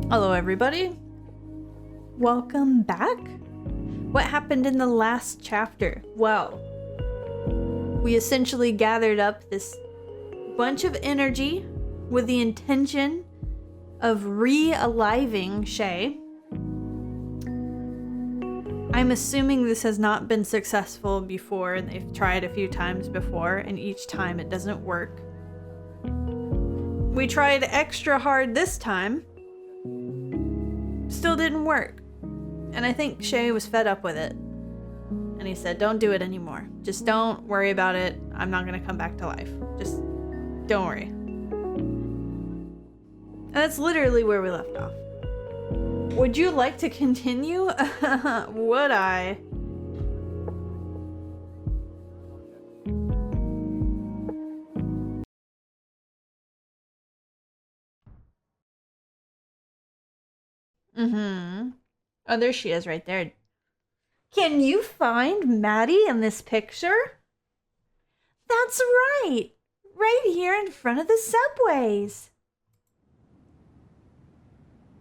Hello everybody. Welcome back. What happened in the last chapter? Well, we essentially gathered up this bunch of energy with the intention of re-aliving Shay. I'm assuming this has not been successful before. They've tried a few times before and each time it doesn't work. We tried extra hard this time. Still didn't work. And I think Shay was fed up with it. And he said, don't do it anymore. Just don't worry about it. I'm not going to come back to life. Just don't worry. And that's literally where we left off. Would you like to continue? Would I? Oh, there she is right there. Can you find Maddie in this picture? That's right. Right here in front of the subways.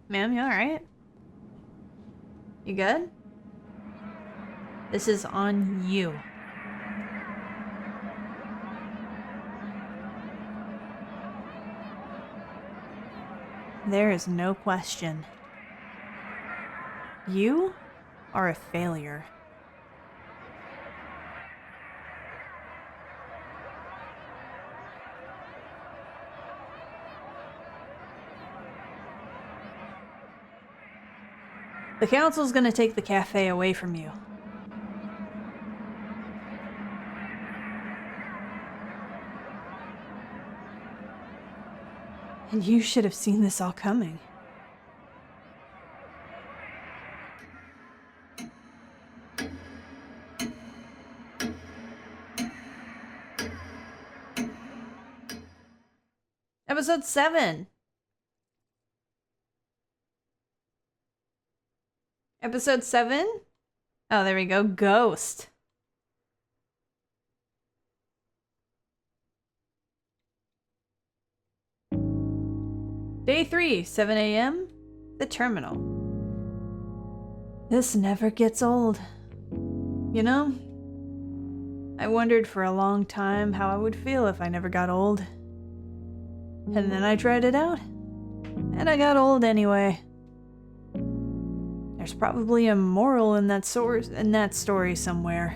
Ma'am, you alright? You good? This is on you. There is no question. You are a failure. The council's gonna take the cafe away from you. And you should have seen this all coming. Episode 7. Episode 7? Oh, there we go. Ghost. Day 3, 7 a.m. The terminal. This never gets old. You know, I wondered for a long time how I would feel if I never got old. And then I tried it out, and I got old anyway. There's probably a moral in that story somewhere.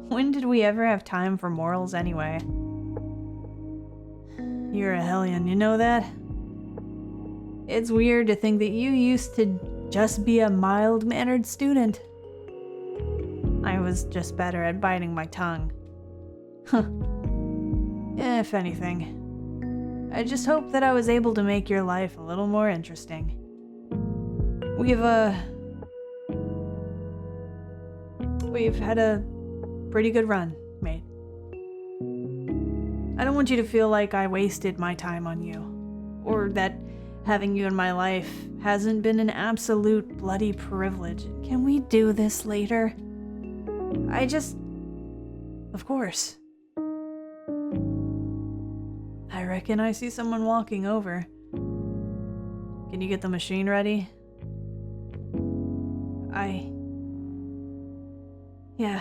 When did we ever have time for morals anyway? You're a hellion, you know that? It's weird to think that you used to just be a mild-mannered student. I was just better at biting my tongue. Huh. If anything, I just hope that I was able to make your life a little more interesting. We've had a pretty good run, mate. I don't want you to feel like I wasted my time on you, or that having you in my life hasn't been an absolute bloody privilege. Can we do this later? Of course. I reckon I see someone walking over. Can you get the machine ready? Yeah.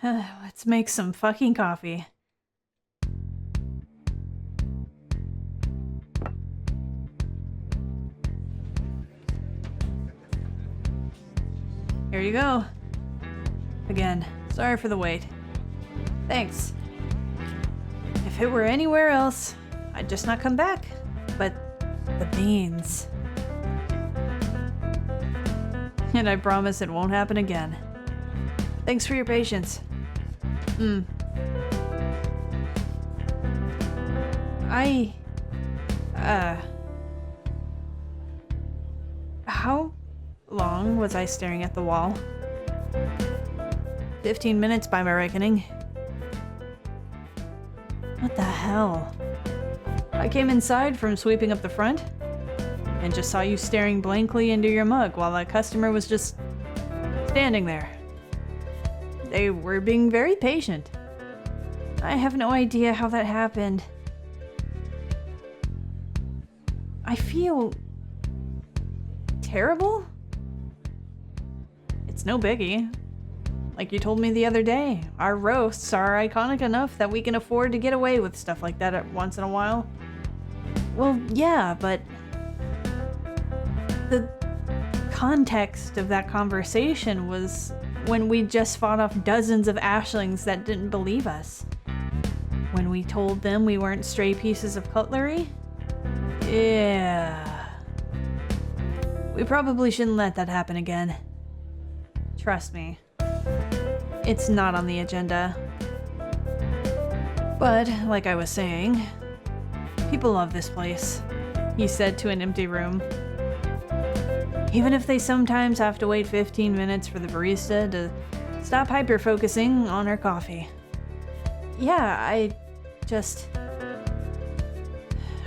Let's make some fucking coffee. Here you go. Again, sorry for the wait. Thanks. If it were anywhere else, I'd just not come back. But the beans. And I promise it won't happen again. Thanks for your patience. How long was I staring at the wall? 15 minutes by my reckoning. What the hell? I came inside from sweeping up the front and just saw you staring blankly into your mug while a customer was just standing there. They were being very patient. I have no idea how that happened. I feel terrible? It's no biggie. Like you told me the other day, our roasts are iconic enough that we can afford to get away with stuff like that once in a while. Well, yeah, but the context of that conversation was when we just fought off dozens of ashlings that didn't believe us. When we told them we weren't stray pieces of cutlery? Yeah. We probably shouldn't let that happen again. Trust me. It's not on the agenda. But, like I was saying, people love this place, he said to an empty room. Even if they sometimes have to wait 15 minutes for the barista to stop hyper-focusing on her coffee. Yeah, I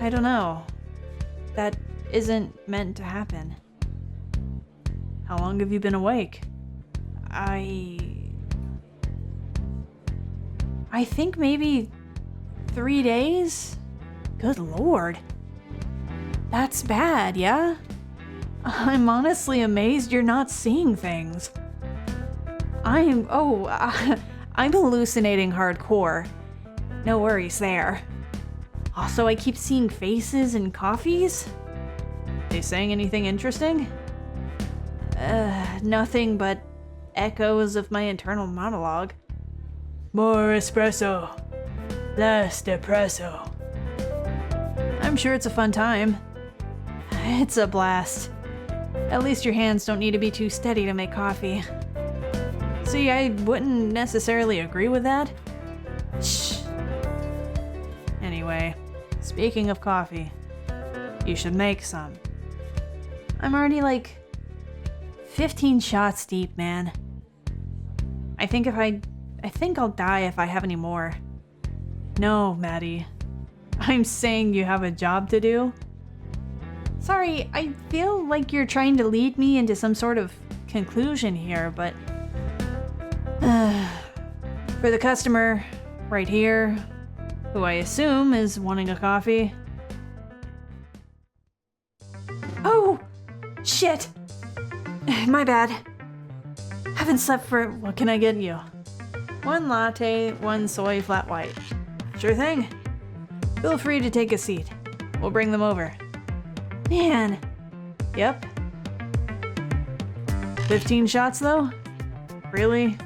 don't know. That isn't meant to happen. How long have you been awake? I think maybe 3 days? Good lord. That's bad, yeah? I'm honestly amazed you're not seeing things. I'm hallucinating hardcore. No worries there. Also, I keep seeing faces and coffees. They saying anything interesting? Nothing but echoes of my internal monologue. More espresso. Less depresso. I'm sure it's a fun time. It's a blast. At least your hands don't need to be too steady to make coffee. See, I wouldn't necessarily agree with that. Shh. Anyway, speaking of coffee, you should make some. I'm already like 15 shots deep, man. I think I'll die if I have any more. No, Maddie. I'm saying you have a job to do. Sorry, I feel like you're trying to lead me into some sort of conclusion here, but... for the customer, right here, who I assume is wanting a coffee. Oh! Shit! My bad. Haven't slept for... What can I get you? 1 latte, 1 soy flat white. Sure thing. Feel free to take a seat. We'll bring them over. Man. Yep. 15 shots though? Really?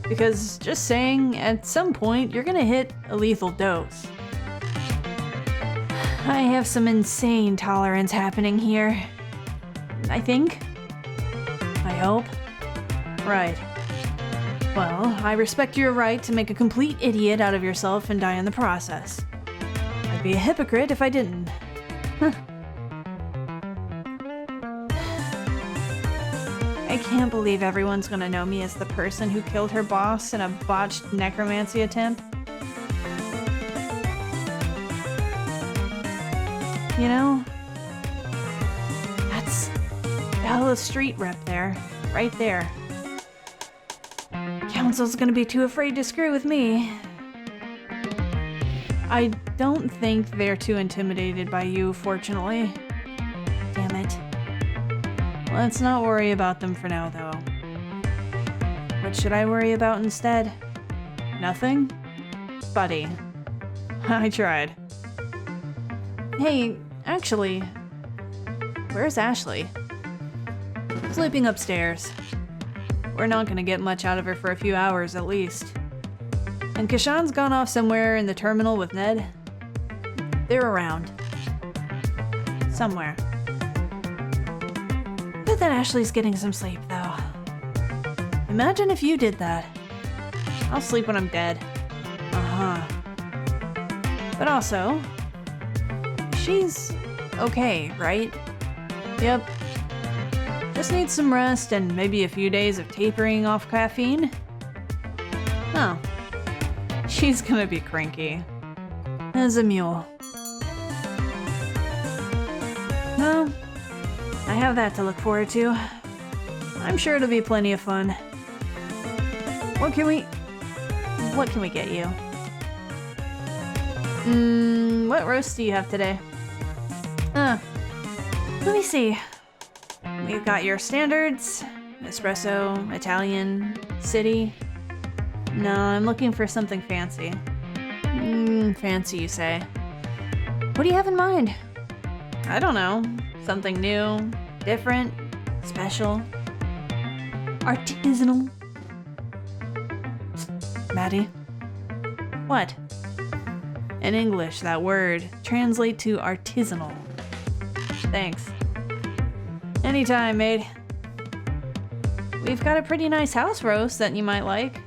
Because just saying, at some point you're gonna hit a lethal dose. I have some insane tolerance happening here. I think. I hope. Right. Well, I respect your right to make a complete idiot out of yourself and die in the process. I'd be a hypocrite if I didn't. I can't believe everyone's gonna know me as the person who killed her boss in a botched necromancy attempt. You know, that's Bella's street rep there, right there. Council's gonna be too afraid to screw with me. I don't think they're too intimidated by you, fortunately. Damn it. Let's not worry about them for now, though. What should I worry about instead? Nothing? Buddy. I tried. Hey, actually, where's Ashley? Sleeping upstairs. We're not gonna get much out of her for a few hours at least. And Kashan's gone off somewhere in the terminal with Ned. They're around. Somewhere. But then Ashley's getting some sleep, though. Imagine if you did that. I'll sleep when I'm dead. Uh-huh. But also, she's okay, right? Yep. Just needs some rest and maybe a few days of tapering off caffeine. Oh. She's gonna be cranky. As a mule. Well, I have that to look forward to. I'm sure it'll be plenty of fun. What can we get you? What roast do you have today? Let me see. We've got your standards, espresso, Italian, city. No, I'm looking for something fancy. Fancy, you say? What do you have in mind? I don't know. Something new, different, special, artisanal. Maddie? What? In English, that word translate to artisanal. Thanks. Anytime, mate. We've got a pretty nice house roast that you might like.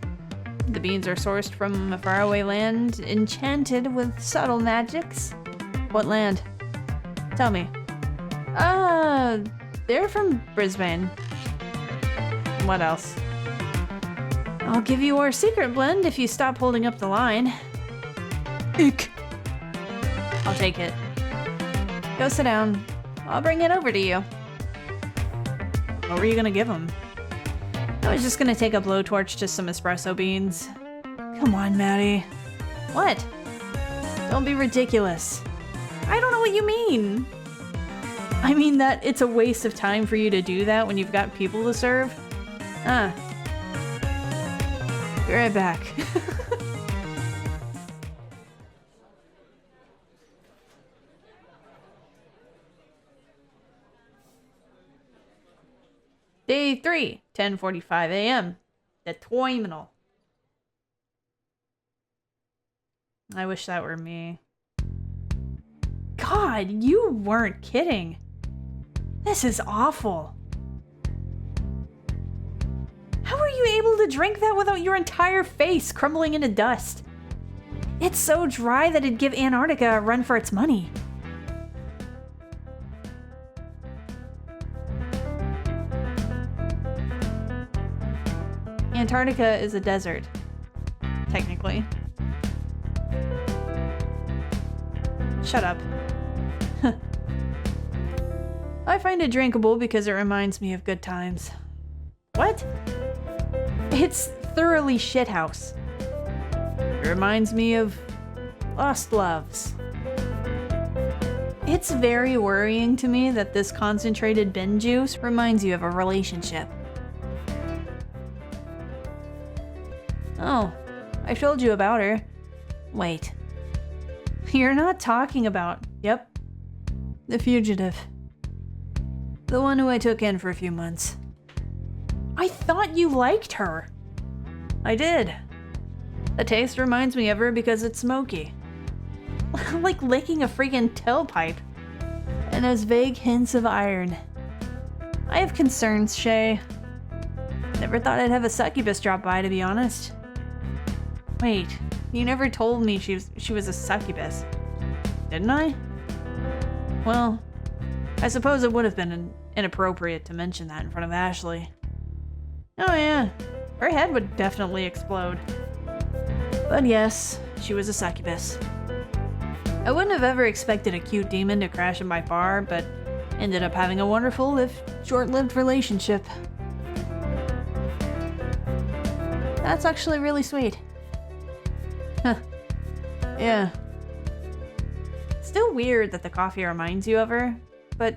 The beans are sourced from a faraway land enchanted with subtle magics. What land? Tell me. They're from Brisbane. What else? I'll give you our secret blend if you stop holding up the line. Ick. I'll take it. Go sit down. I'll bring it over to you. What were you gonna give him? I was just gonna take a blowtorch to some espresso beans. Come on, Maddie. What? Don't be ridiculous. I don't know what you mean. I mean that it's a waste of time for you to do that when you've got people to serve. Be right back. Day 3, 10:45 a.m. The terminal. I wish that were me. God, you weren't kidding. This is awful. How are you able to drink that without your entire face crumbling into dust? It's so dry that it'd give Antarctica a run for its money. Antarctica is a desert, technically. Shut up. I find it drinkable because it reminds me of good times. What? It's thoroughly shithouse. It reminds me of lost loves. It's very worrying to me that this concentrated bin juice reminds you of a relationship. Oh, I told you about her. Wait. You're not talking about... Yep. The fugitive. The one who I took in for a few months. I thought you liked her. I did. The taste reminds me of her because it's smoky. Like licking a freaking tailpipe. And has vague hints of iron. I have concerns, Shay. Never thought I'd have a succubus drop by, to be honest. Wait, you never told me she was a succubus. Didn't I? Well, I suppose it would have been inappropriate to mention that in front of Ashley. Oh yeah, her head would definitely explode. But yes, she was a succubus. I wouldn't have ever expected a cute demon to crash in my bar, but ended up having a wonderful, if short-lived, relationship. That's actually really sweet. Huh. Yeah. Still weird that the coffee reminds you of her, but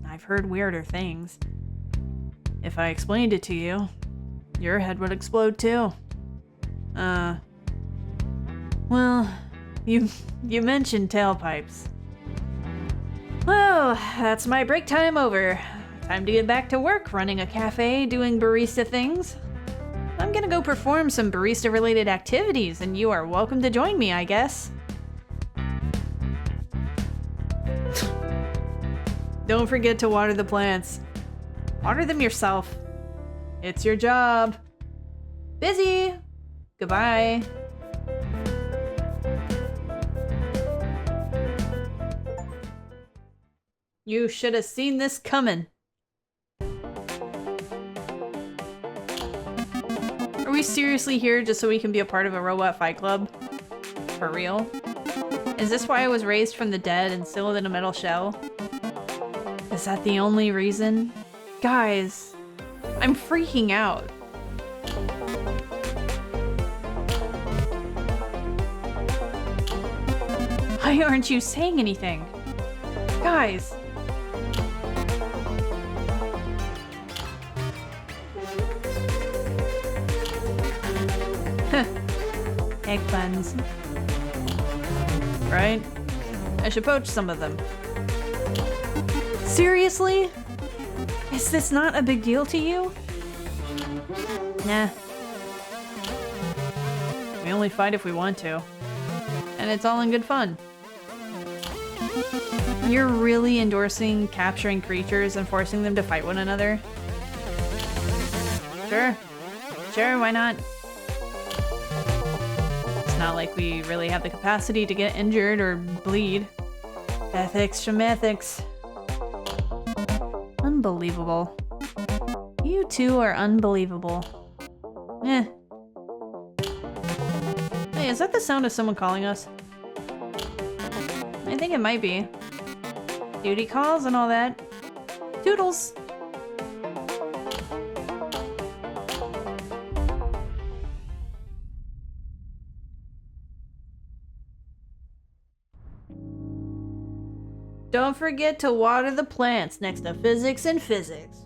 I've heard weirder things. If I explained it to you, your head would explode too. Well, you mentioned tailpipes. Well, that's my break time over. Time to get back to work running a cafe, doing barista things. I'm gonna go perform some barista-related activities, and you are welcome to join me, I guess. Don't forget to water the plants. Water them yourself. It's your job. Busy! Goodbye. You should have seen this coming. Are we seriously here just so we can be a part of a robot fight club? For real? Is this why I was raised from the dead and sealed in a metal shell? Is that the only reason? Guys, I'm freaking out. Why aren't you saying anything? Guys! Egg buns. Right? I should poach some of them. Seriously? Is this not a big deal to you? Nah. We only fight if we want to. And it's all in good fun. You're really endorsing capturing creatures and forcing them to fight one another? Sure. Sure, why not? It's not like we really have the capacity to get injured or bleed. Ethics from ethics. Unbelievable. You two are unbelievable. Eh. Hey, is that the sound of someone calling us? I think it might be. Duty calls and all that. Toodles! Don't forget to water the plants next to physics and physics.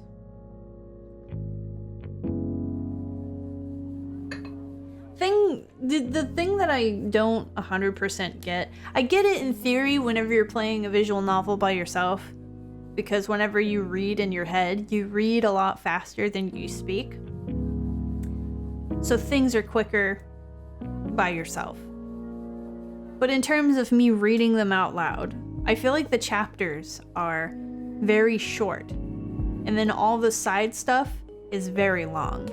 The thing that I don't 100% get, I get it in theory whenever you're playing a visual novel by yourself, because whenever you read in your head, you read a lot faster than you speak. So things are quicker by yourself. But in terms of me reading them out loud, I feel like the chapters are very short, and then all the side stuff is very long.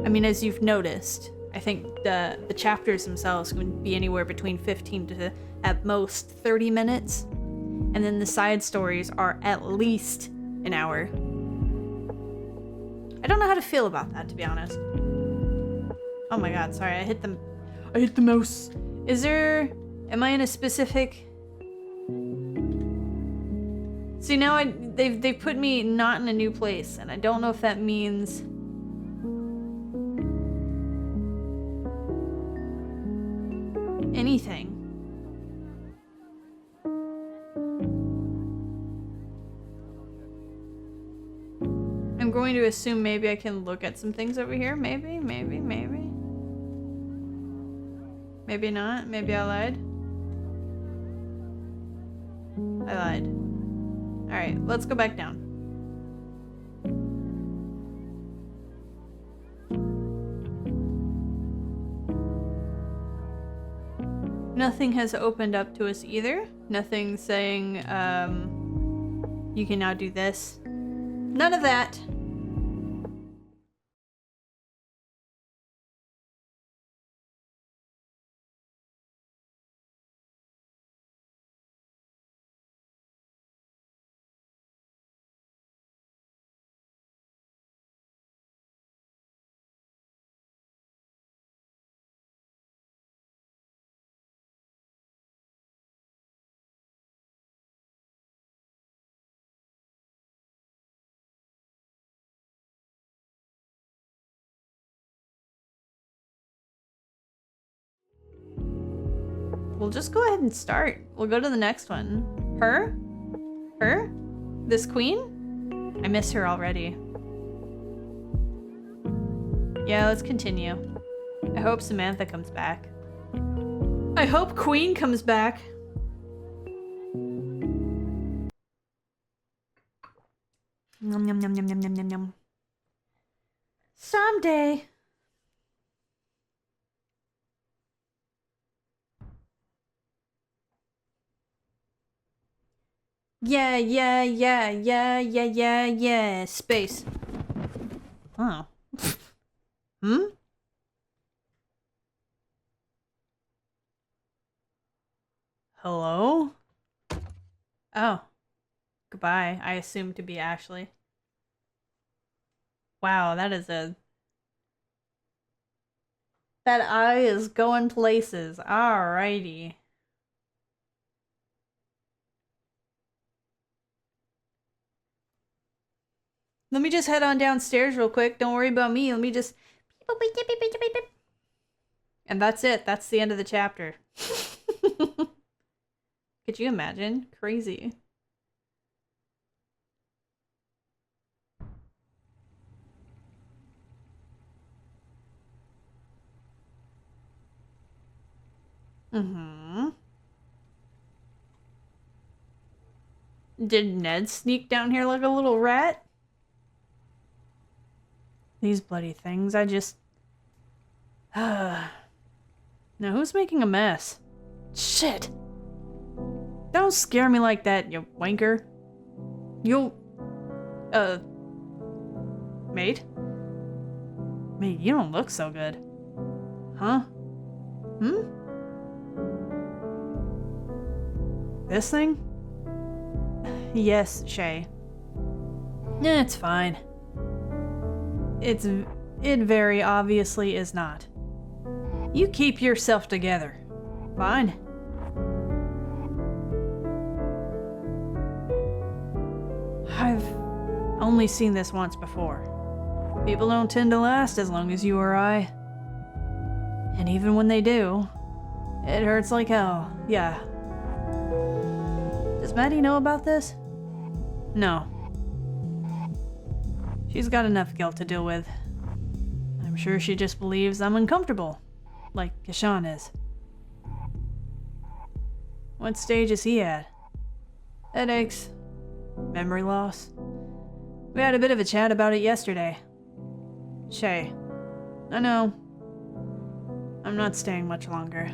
I mean, as you've noticed, I think the chapters themselves can be anywhere between 15 to at most 30 minutes, and then the side stories are at least an hour. I don't know how to feel about that, to be honest. Oh my god, sorry, I hit the mouse. Am I in a specific... See, now they've put me not in a new place, and I don't know if that means... anything. I'm going to assume maybe I can look at some things over here. Maybe. Maybe not. Maybe I lied. I lied. Alright, let's go back down. Nothing has opened up to us either. Nothing saying, you can now do this. None of that. We'll just go ahead and start. We'll go to the next one. Her? Her? This queen? I miss her already. Yeah, let's continue. I hope Samantha comes back. I hope Queen comes back. Yum, yum, yum, yum, yum, yum, yum, yum. Someday. Yeah. Space. Oh. Hmm? Hello? Oh. Goodbye. I assume to be Ashley. Wow, that eye is going places. Alrighty. Let me just head on downstairs real quick. Don't worry about me. Let me just... And that's it. That's the end of the chapter. Could you imagine? Crazy. Mm-hmm. Did Ned sneak down here like a little rat? These bloody things, I just... Now who's making a mess? Shit! Don't scare me like that, you wanker. You'll... Mate? Mate, you don't look so good. Huh? Hmm? This thing? Yes, Shay. It's fine. It very obviously is not. You keep yourself together. Fine. I've only seen this once before. People don't tend to last as long as you or I. And even when they do, it hurts like hell. Yeah. Does Maddie know about this? No. She's got enough guilt to deal with. I'm sure she just believes I'm uncomfortable, like Kashan is. What stage is he at? Headaches, memory loss. We had a bit of a chat about it yesterday. Shay, I know. I'm not staying much longer.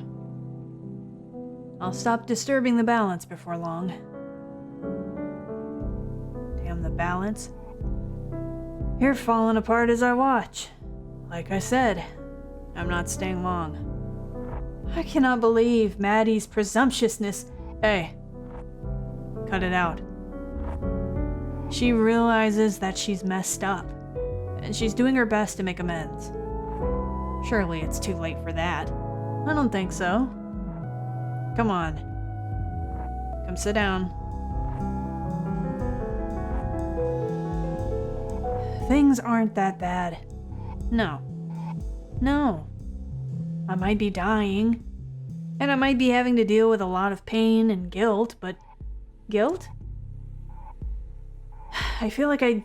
I'll stop disturbing the balance before long. Damn the balance. You're falling apart as I watch. Like I said, I'm not staying long. I cannot believe Maddie's presumptuousness. Hey, cut it out. She realizes that she's messed up, and she's doing her best to make amends. Surely it's too late for that. I don't think so. Come on. Come sit down. Things aren't that bad. No. No. I might be dying, and I might be having to deal with a lot of pain and guilt, but... Guilt? I feel like I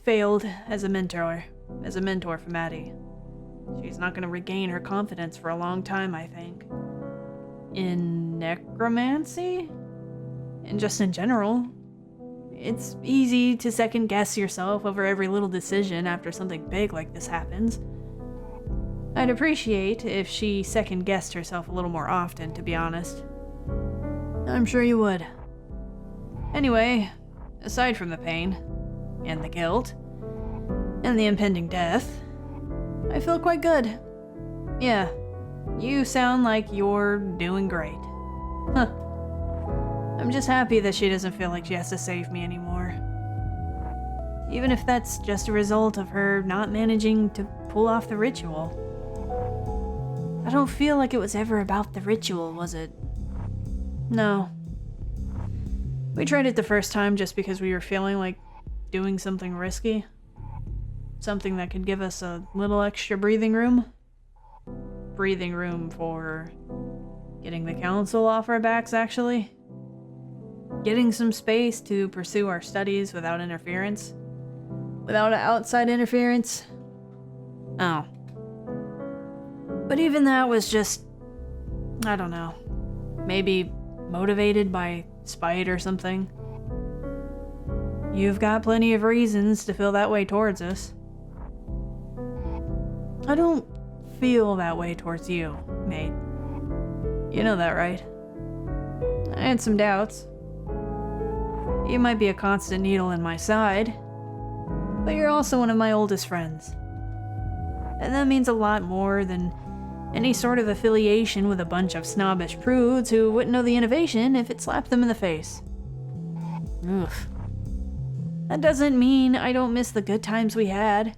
failed as a mentor for Maddie. She's not going to regain her confidence for a long time, I think. In necromancy? And just in general. It's easy to second guess yourself over every little decision after something big like this happens. I'd appreciate if she second guessed herself a little more often, to be honest. I'm sure you would. Anyway, aside from the pain, and the guilt, and the impending death, I feel quite good. Yeah, you sound like you're doing great. Huh. I'm just happy that she doesn't feel like she has to save me anymore. Even if that's just a result of her not managing to pull off the ritual. I don't feel like it was ever about the ritual, was it? No. We tried it the first time just because we were feeling like doing something risky. Something that could give us a little extra breathing room. Breathing room for getting the council off our backs, actually. Getting some space to pursue our studies without interference. Without outside interference. Oh. But even that was just... I don't know. Maybe motivated by spite or something. You've got plenty of reasons to feel that way towards us. I don't feel that way towards you, mate. You know that, right? I had some doubts. You might be a constant needle in my side, but you're also one of my oldest friends. And that means a lot more than any sort of affiliation with a bunch of snobbish prudes who wouldn't know the innovation if it slapped them in the face. Oof. That doesn't mean I don't miss the good times we had.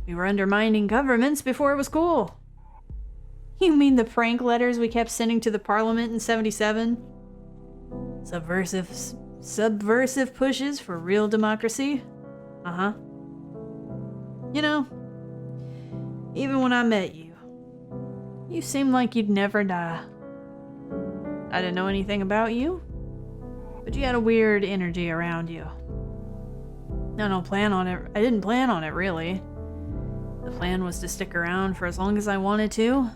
We were undermining governments before it was cool. You mean the prank letters we kept sending to the Parliament in '77? Subversive pushes for real democracy? Uh-huh. You know, even when I met you, you seemed like you'd never die. I didn't know anything about you, but you had a weird energy around you. I didn't plan on it, really. The plan was to stick around for as long as I wanted to,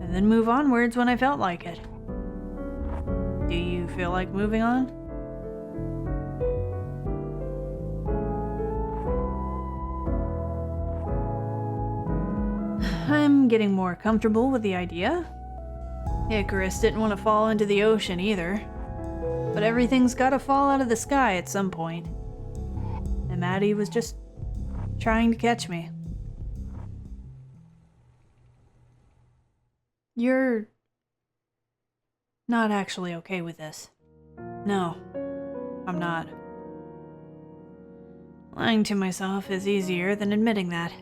and then move onwards when I felt like it. Do you feel like moving on? I'm getting more comfortable with the idea. Icarus didn't want to fall into the ocean either, but everything's gotta fall out of the sky at some point. And Maddie was just trying to catch me. You're not actually okay with this. No, I'm not. Lying to myself is easier than admitting that.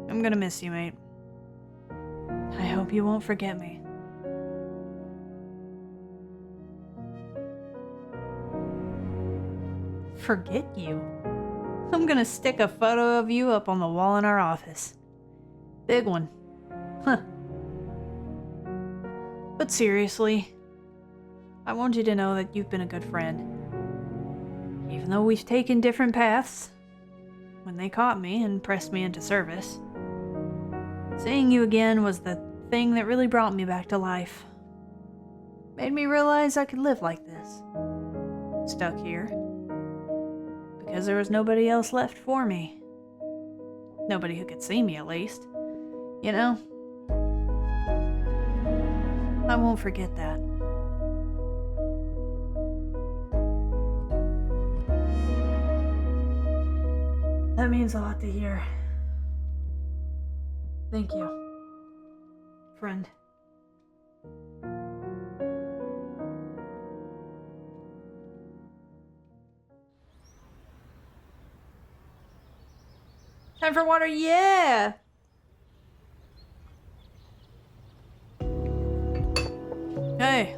I'm gonna miss you, mate. I hope you won't forget me. Forget you? I'm gonna stick a photo of you up on the wall in our office. Big one. Huh. But seriously, I want you to know that you've been a good friend. Even though we've taken different paths, when they caught me and pressed me into service, seeing you again was the thing that really brought me back to life. Made me realize I could live like this. Stuck here. Because there was nobody else left for me. Nobody who could see me, at least. You know? I won't forget that. That means a lot to hear. Thank you, friend. Time for water, yeah! Hey.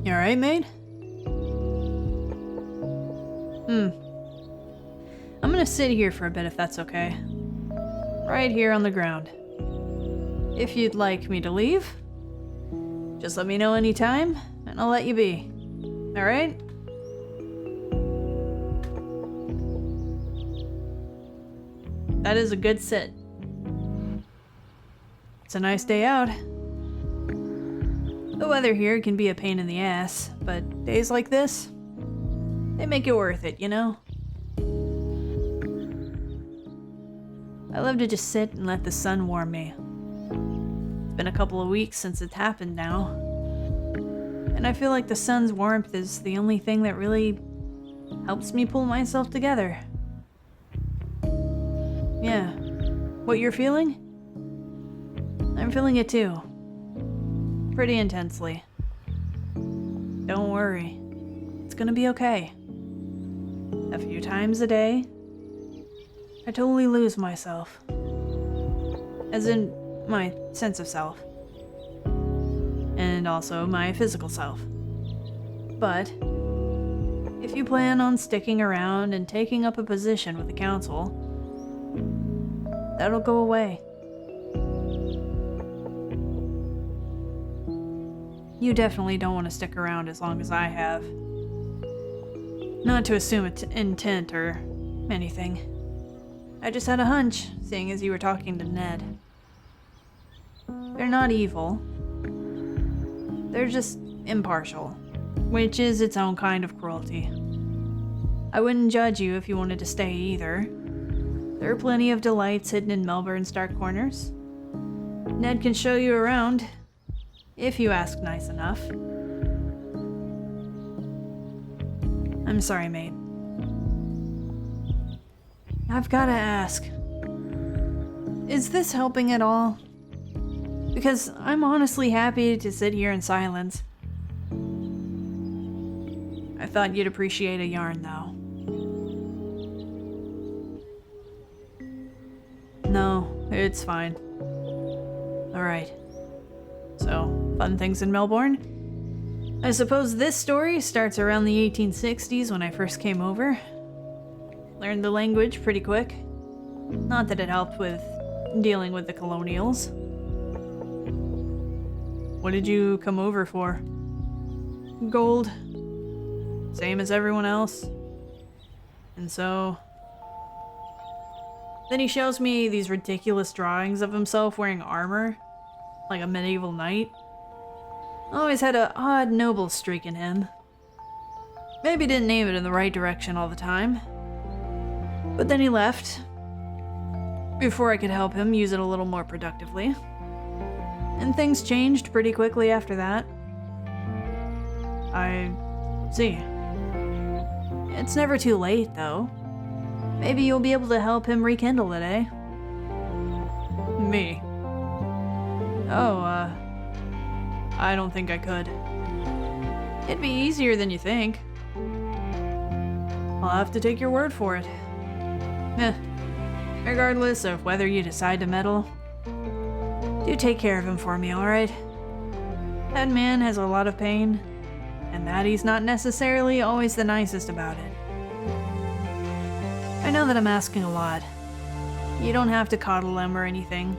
You alright, mate? I'm gonna sit here for a bit if that's okay. Right here on the ground. If you'd like me to leave, just let me know anytime, and I'll let you be. Alright? That is a good sit. It's a nice day out. The weather here can be a pain in the ass, but days like this, they make it worth it, you know? I love to just sit and let the sun warm me. It's been a couple of weeks since it's happened now, and I feel like the sun's warmth is the only thing that really helps me pull myself together. Yeah, what you're feeling? I'm feeling it too. Pretty intensely. Don't worry. It's gonna be okay. A few times a day, I totally lose myself. As in, my sense of self. And also my physical self. But, if you plan on sticking around and taking up a position with the council, that'll go away. You definitely don't want to stick around as long as I have. Not to assume intent or anything. I just had a hunch, seeing as you were talking to Ned. They're not evil. They're just impartial, which is its own kind of cruelty. I wouldn't judge you if you wanted to stay either. There are plenty of delights hidden in Melbourne's dark corners. Ned can show you around, if you ask nice enough. I'm sorry, mate. I've gotta ask, is this helping at all? Because I'm honestly happy to sit here in silence. I thought you'd appreciate a yarn, though. No, it's fine. Alright. So, fun things in Melbourne? I suppose this story starts around the 1860s when I first came over. Learned the language pretty quick. Not that it helped with dealing with the colonials. What did you come over for? Gold. Same as everyone else. And so... Then he shows me these ridiculous drawings of himself wearing armor, like a medieval knight. Always had an odd noble streak in him. Maybe didn't aim it in the right direction all the time. But then he left, before I could help him use it a little more productively. And things changed pretty quickly after that. I see. It's never too late, though. Maybe you'll be able to help him rekindle it, eh? Me? Oh, I don't think I could. It'd be easier than you think. I'll have to take your word for it. Regardless of whether you decide to meddle, do take care of him for me, alright? That man has a lot of pain, and Maddie's not necessarily always the nicest about it. I know that I'm asking a lot. You don't have to coddle him or anything.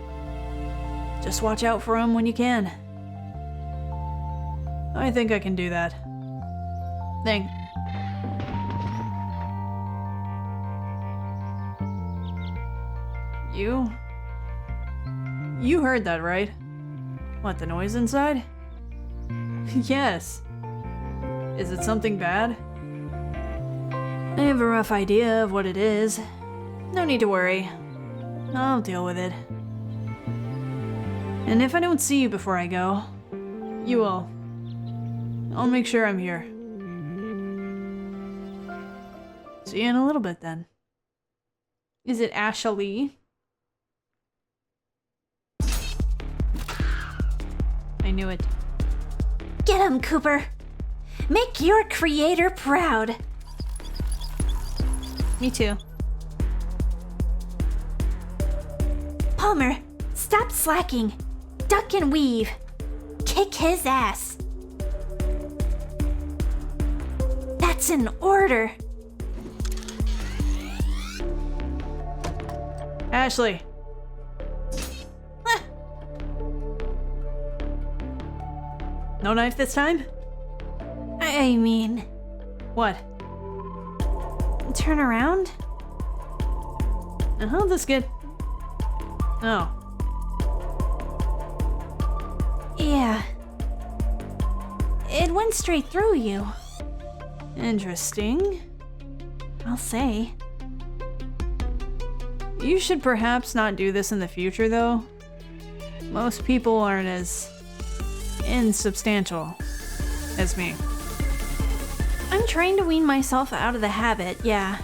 Just watch out for him when you can. I think I can do that. You heard that, right? What, the noise inside? Yes. Is it something bad? I have a rough idea of what it is. No need to worry. I'll deal with it. And if I don't see you before I go, you will. I'll make sure I'm here. See you in a little bit then. Is it Ashley? I knew it. Get him, Cooper! Make your creator proud! Me too. Palmer, stop slacking. Duck and weave. Kick his ass. That's an order. Ashley. No knife this time? I mean... What? Turn around? That's good. Oh. Yeah. It went straight through you. Interesting. I'll say. You should perhaps not do this in the future, though. Most people aren't as insubstantial as me. I'm trying to wean myself out of the habit, yeah.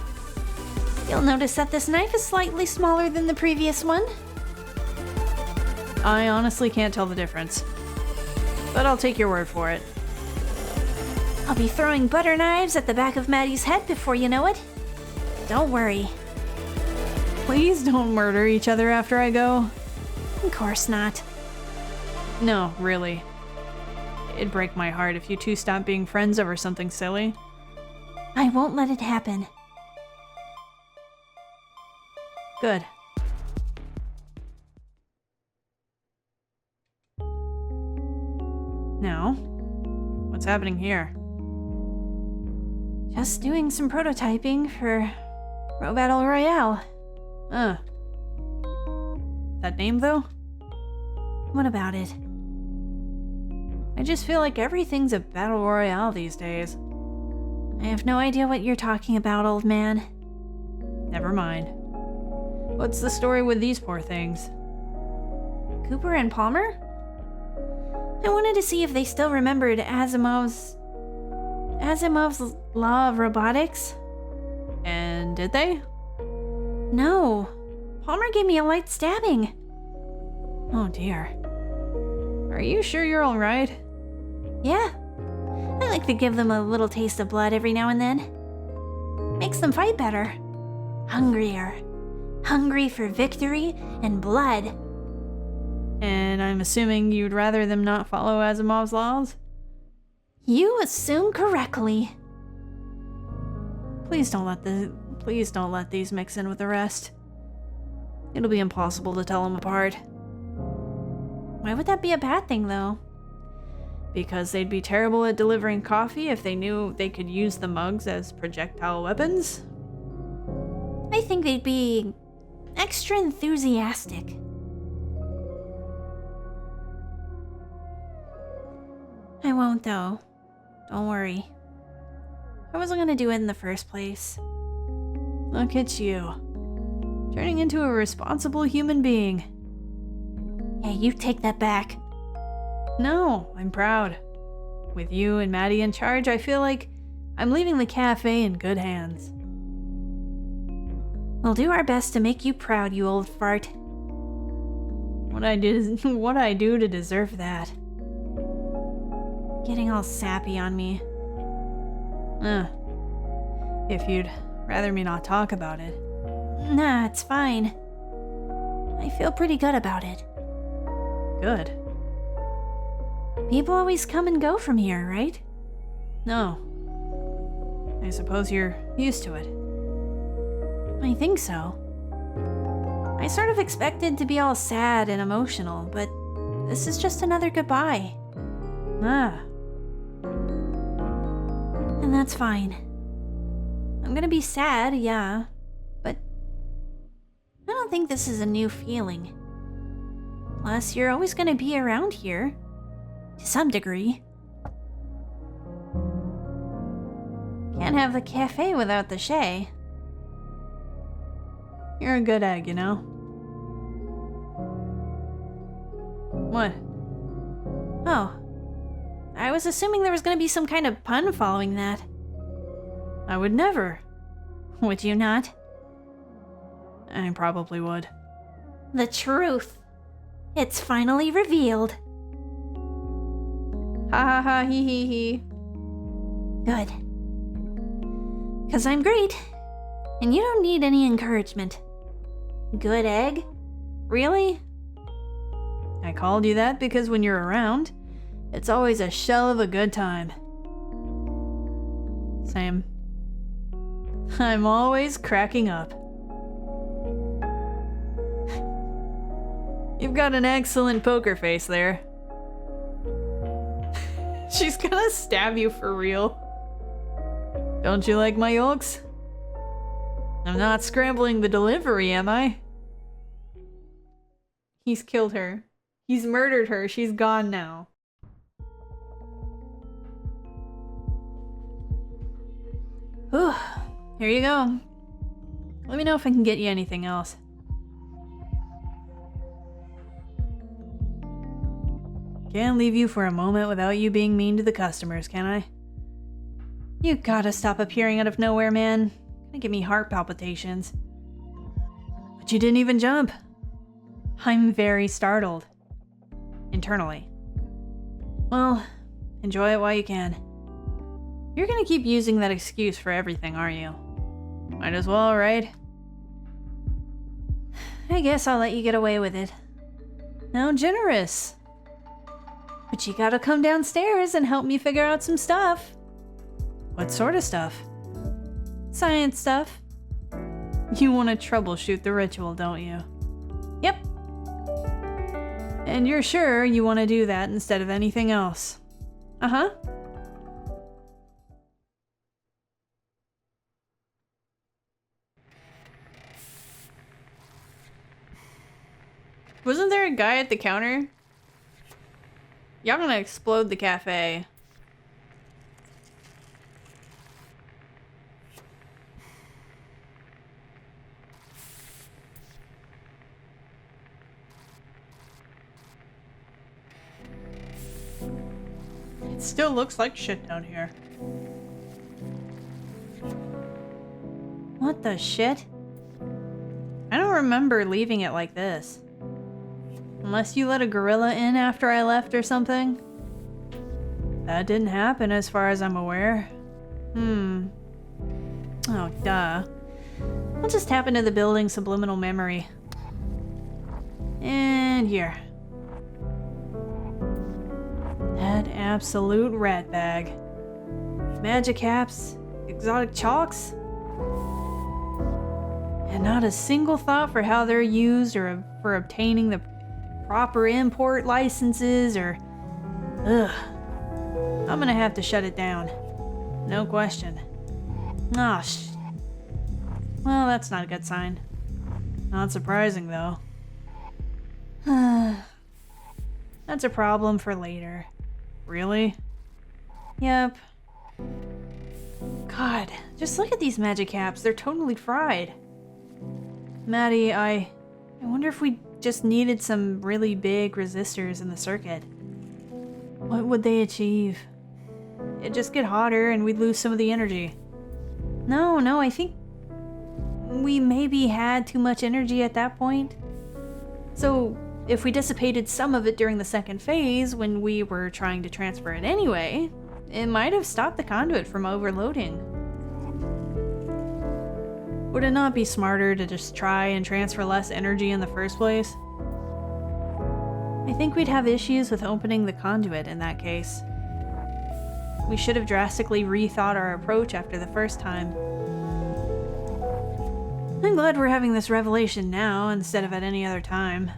You'll notice that this knife is slightly smaller than the previous one. I honestly can't tell the difference, but I'll take your word for it. I'll be throwing butter knives at the back of Maddie's head before you know it. Don't worry. Please don't murder each other after I go. Of course not. No, really. It'd break my heart if you two stopped being friends over something silly. I won't let it happen. Good. Now, what's happening here? Just doing some prototyping for Pro Battle Royale. That name, though? What about it? I just feel like everything's a battle royale these days. I have no idea what you're talking about, old man. Never mind. What's the story with these poor things? Cooper and Palmer? I wanted to see if they still remembered Asimov's law of robotics. And did they? No. Palmer gave me a light stabbing. Oh dear. Are you sure you're alright? Yeah. I like to give them a little taste of blood every now and then. Makes them fight better. Hungrier. Hungry for victory and blood. And I'm assuming you'd rather them not follow Asimov's laws? You assume correctly. Please don't let these mix in with the rest. It'll be impossible to tell them apart. Why would that be a bad thing, though? Because they'd be terrible at delivering coffee if they knew they could use the mugs as projectile weapons. I think they'd be extra enthusiastic. I won't, though. Don't worry. I wasn't gonna do it in the first place. Look at you. Turning into a responsible human being. Hey, you take that back. No, I'm proud. With you and Maddie in charge, I feel like I'm leaving the cafe in good hands. We'll do our best to make you proud, you old fart. What I do to deserve that? Getting all sappy on me. If you'd rather me not talk about it. Nah, it's fine. I feel pretty good about it. Good. People always come and go from here, right? No. I suppose you're used to it. I think so. I sort of expected to be all sad and emotional, but this is just another goodbye. And that's fine. I'm gonna be sad, yeah, but I don't think this is a new feeling. Plus, you're always gonna be around here, to some degree. Can't have the cafe without the Shay. You're a good egg, you know? What? Oh. I was assuming there was gonna be some kind of pun following that. I would never. Would you not? I probably would. The truth. It's finally revealed. Ha ha ha, hee hee hee. Good. 'Cause I'm great, and you don't need any encouragement. Good egg? Really? I called you that because when you're around, it's always a shell of a good time. Same. I'm always cracking up. You've got an excellent poker face there. She's gonna stab you for real. Don't you like my yolks? I'm not scrambling the delivery, am I? He's killed her. He's murdered her. She's gone now. Whew. Here you go. Let me know if I can get you anything else. Can't leave you for a moment without you being mean to the customers, can I? You gotta stop appearing out of nowhere, man. Gonna give me heart palpitations. But you didn't even jump. I'm very startled. Internally. Well, enjoy it while you can. You're gonna keep using that excuse for everything, aren't you? Might as well, right? I guess I'll let you get away with it. How generous. But you gotta come downstairs and help me figure out some stuff. What sort of stuff? Science stuff. You want to troubleshoot the ritual, don't you? Yep. And you're sure you want to do that instead of anything else? Uh-huh. Wasn't there a guy at the counter? Y'all gonna explode the cafe. It still looks like shit down here. What the shit? I don't remember leaving it like this. Unless you let a gorilla in after I left or something. That didn't happen as far as I'm aware. Oh, duh. What just happened to the building subliminal memory? And here. That absolute rat bag. Magic caps, exotic chalks. And not a single thought for how they're used or for obtaining the proper import licenses or... Ugh. I'm gonna have to shut it down. No question. Oh, well, that's not a good sign. Not surprising, though. That's a problem for later. Really? Yep. God, just look at these magic caps. They're totally fried. Maddie, I wonder if we just needed some really big resistors in the circuit. What would they achieve? It'd just get hotter and we'd lose some of the energy. No, I think we maybe had too much energy at that point. So if we dissipated some of it during the second phase when we were trying to transfer it anyway, it might have stopped the conduit from overloading. Would it not be smarter to just try and transfer less energy in the first place? I think we'd have issues with opening the conduit in that case. We should have drastically rethought our approach after the first time. I'm glad we're having this revelation now instead of at any other time.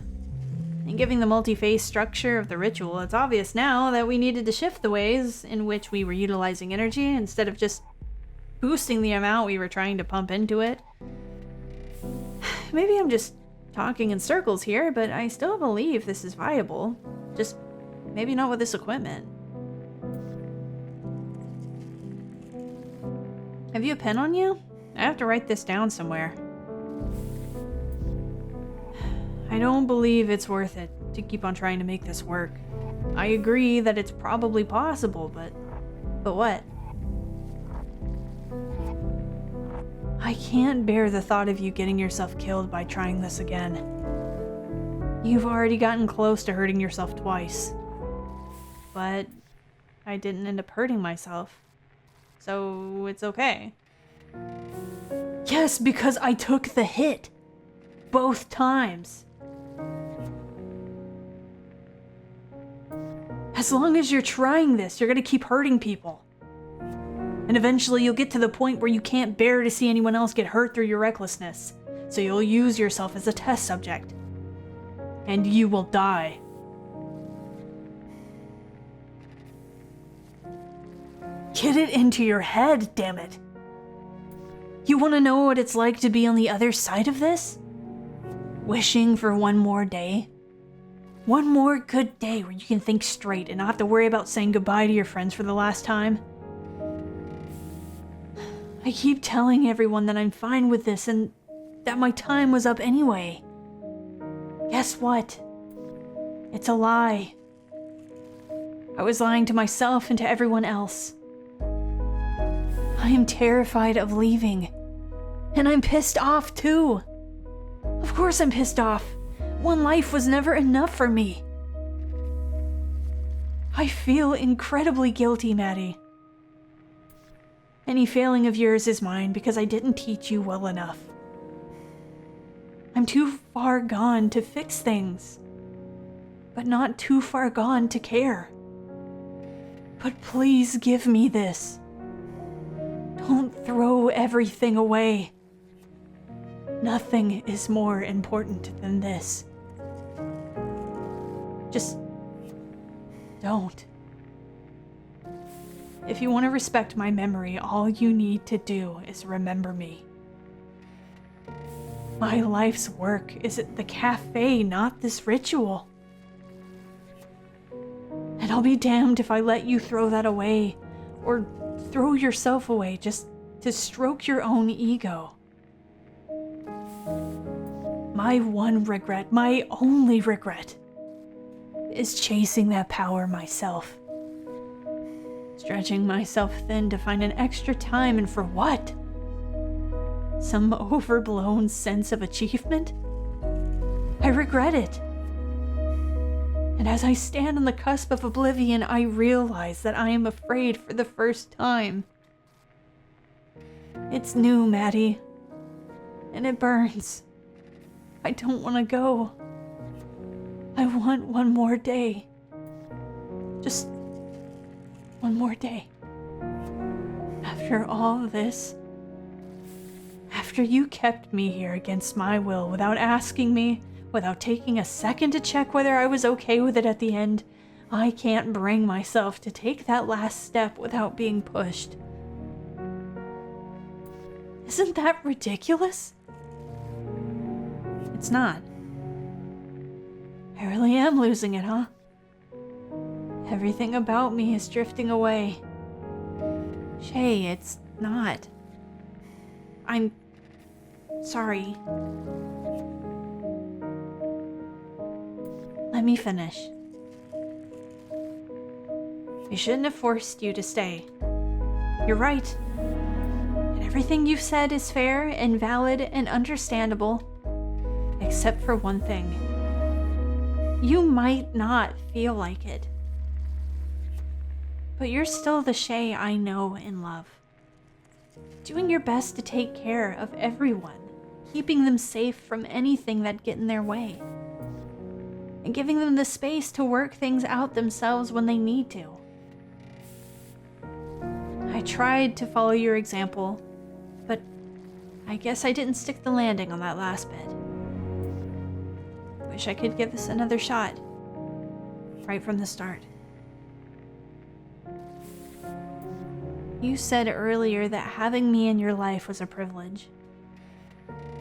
And given the multi-phase structure of the ritual, it's obvious now that we needed to shift the ways in which we were utilizing energy instead of just boosting the amount we were trying to pump into it. Maybe I'm just talking in circles here, but I still believe this is viable. Just maybe not with this equipment. Have you a pen on you? I have to write this down somewhere. I don't believe it's worth it to keep on trying to make this work. I agree that it's probably possible, but what? I can't bear the thought of you getting yourself killed by trying this again. You've already gotten close to hurting yourself twice. But I didn't end up hurting myself. So it's okay. Yes, because I took the hit. Both times. As long as you're trying this, you're gonna keep hurting people. And eventually you'll get to the point where you can't bear to see anyone else get hurt through your recklessness. So you'll use yourself as a test subject. And you will die. Get it into your head, damn it. You want to know what it's like to be on the other side of this? Wishing for one more day? One more good day where you can think straight and not have to worry about saying goodbye to your friends for the last time? I keep telling everyone that I'm fine with this and that my time was up anyway. Guess what? It's a lie. I was lying to myself and to everyone else. I am terrified of leaving. And I'm pissed off too. Of course I'm pissed off. One life was never enough for me. I feel incredibly guilty, Maddie. Any failing of yours is mine because I didn't teach you well enough. I'm too far gone to fix things, but not too far gone to care. But please give me this. Don't throw everything away. Nothing is more important than this. Just don't. If you want to respect my memory, all you need to do is remember me. My life's work is at the cafe, not this ritual. And I'll be damned if I let you throw that away, or throw yourself away just to stroke your own ego. My one regret, my only regret, is chasing that power myself. Stretching myself thin to find an extra time, and for what? Some overblown sense of achievement? I regret it. And as I stand on the cusp of oblivion, I realize that I am afraid for the first time. It's new, Maddie. And it burns. I don't want to go. I want one more day. Just one more day. After all this, after After you kept me here against my will without asking me, without taking a second to check whether I was okay with it at the end, I can't bring myself to take that last step without being pushed. Isn't that ridiculous? It's not. I really am losing it, huh? Everything about me is drifting away. Shay, it's not. I'm sorry. Let me finish. I shouldn't have forced you to stay. You're right. And everything you've said is fair and valid and understandable, except for one thing. You might not feel like it, but you're still the Shay I know and love. Doing your best to take care of everyone, keeping them safe from anything that'd get in their way, and giving them the space to work things out themselves when they need to. I tried to follow your example, but I guess I didn't stick the landing on that last bit. Wish I could give this another shot, right from the start. You said earlier that having me in your life was a privilege.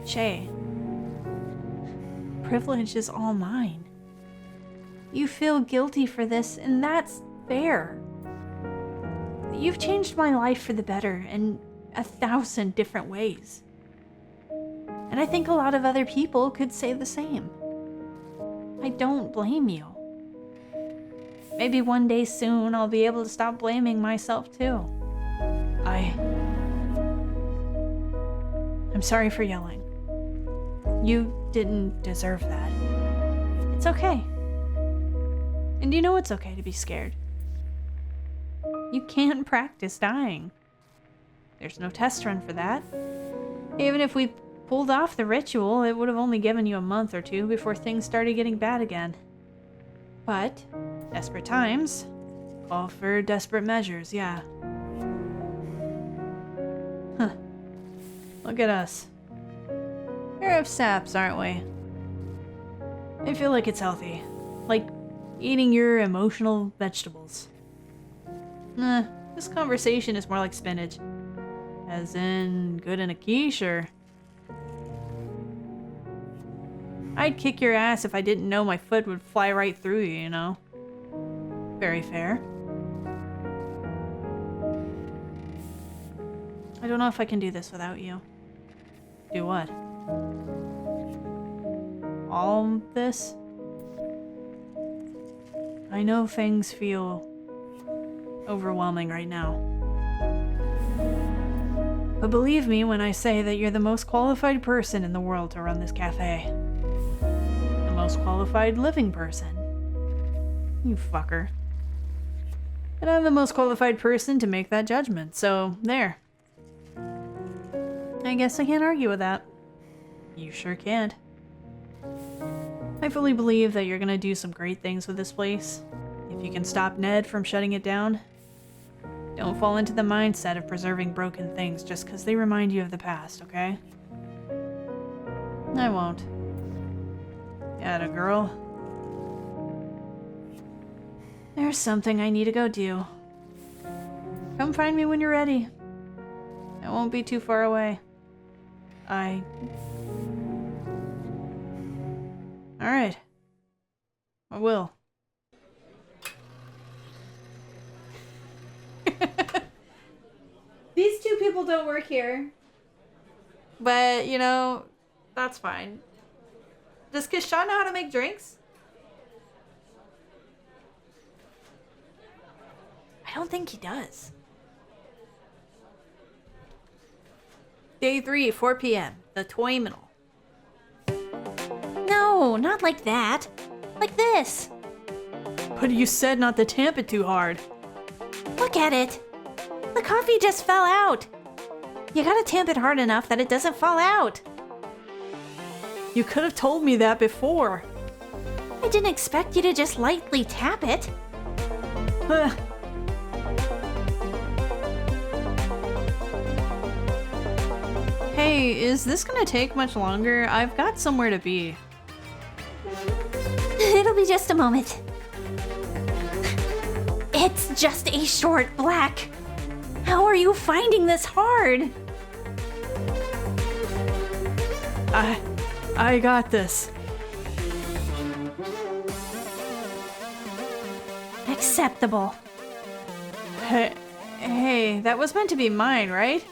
Shay, privilege is all mine. You feel guilty for this, and that's fair. You've changed my life for the better in 1,000 different ways. And I think a lot of other people could say the same. I don't blame you. Maybe one day soon I'll be able to stop blaming myself too. I'm sorry for yelling. You didn't deserve that. It's okay. And you know it's okay to be scared. You can't practice dying. There's no test run for that. Even if we pulled off the ritual, it would have only given you a month or two before things started getting bad again. But desperate times call for desperate measures, yeah. Huh. Look at us. We're of saps, aren't we? I feel like it's healthy. Like eating your emotional vegetables. Nah, this conversation is more like spinach. As in, good in a quiche, or... I'd kick your ass if I didn't know my foot would fly right through you, you know? Very fair. I don't know if I can do this without you. Do what? All this? I know things feel overwhelming right now. But believe me when I say that you're the most qualified person in the world to run this cafe. The most qualified living person. You fucker. And I'm the most qualified person to make that judgment, so there. I guess I can't argue with that. You sure can't. I fully believe that you're gonna do some great things with this place. If you can stop Ned from shutting it down, don't fall into the mindset of preserving broken things just because they remind you of the past, okay? I won't. Atta girl. There's something I need to go do. Come find me when you're ready. I won't be too far away. Alright. I will. These two people don't work here. But, you know, that's fine. Does Kishan know how to make drinks? I don't think he does. Day 3, 4 p.m. The Toyminal. No, not like that. Like this. But you said not to tamp it too hard. Look at it. The coffee just fell out. You gotta tamp it hard enough that it doesn't fall out. You could have told me that before. I didn't expect you to just lightly tap it. Hey, Hey, is this gonna take much longer? I've got somewhere to be. It'll be just a moment. It's just a short black. How are you finding this hard? I got this. Acceptable. Hey, that was meant to be mine, right?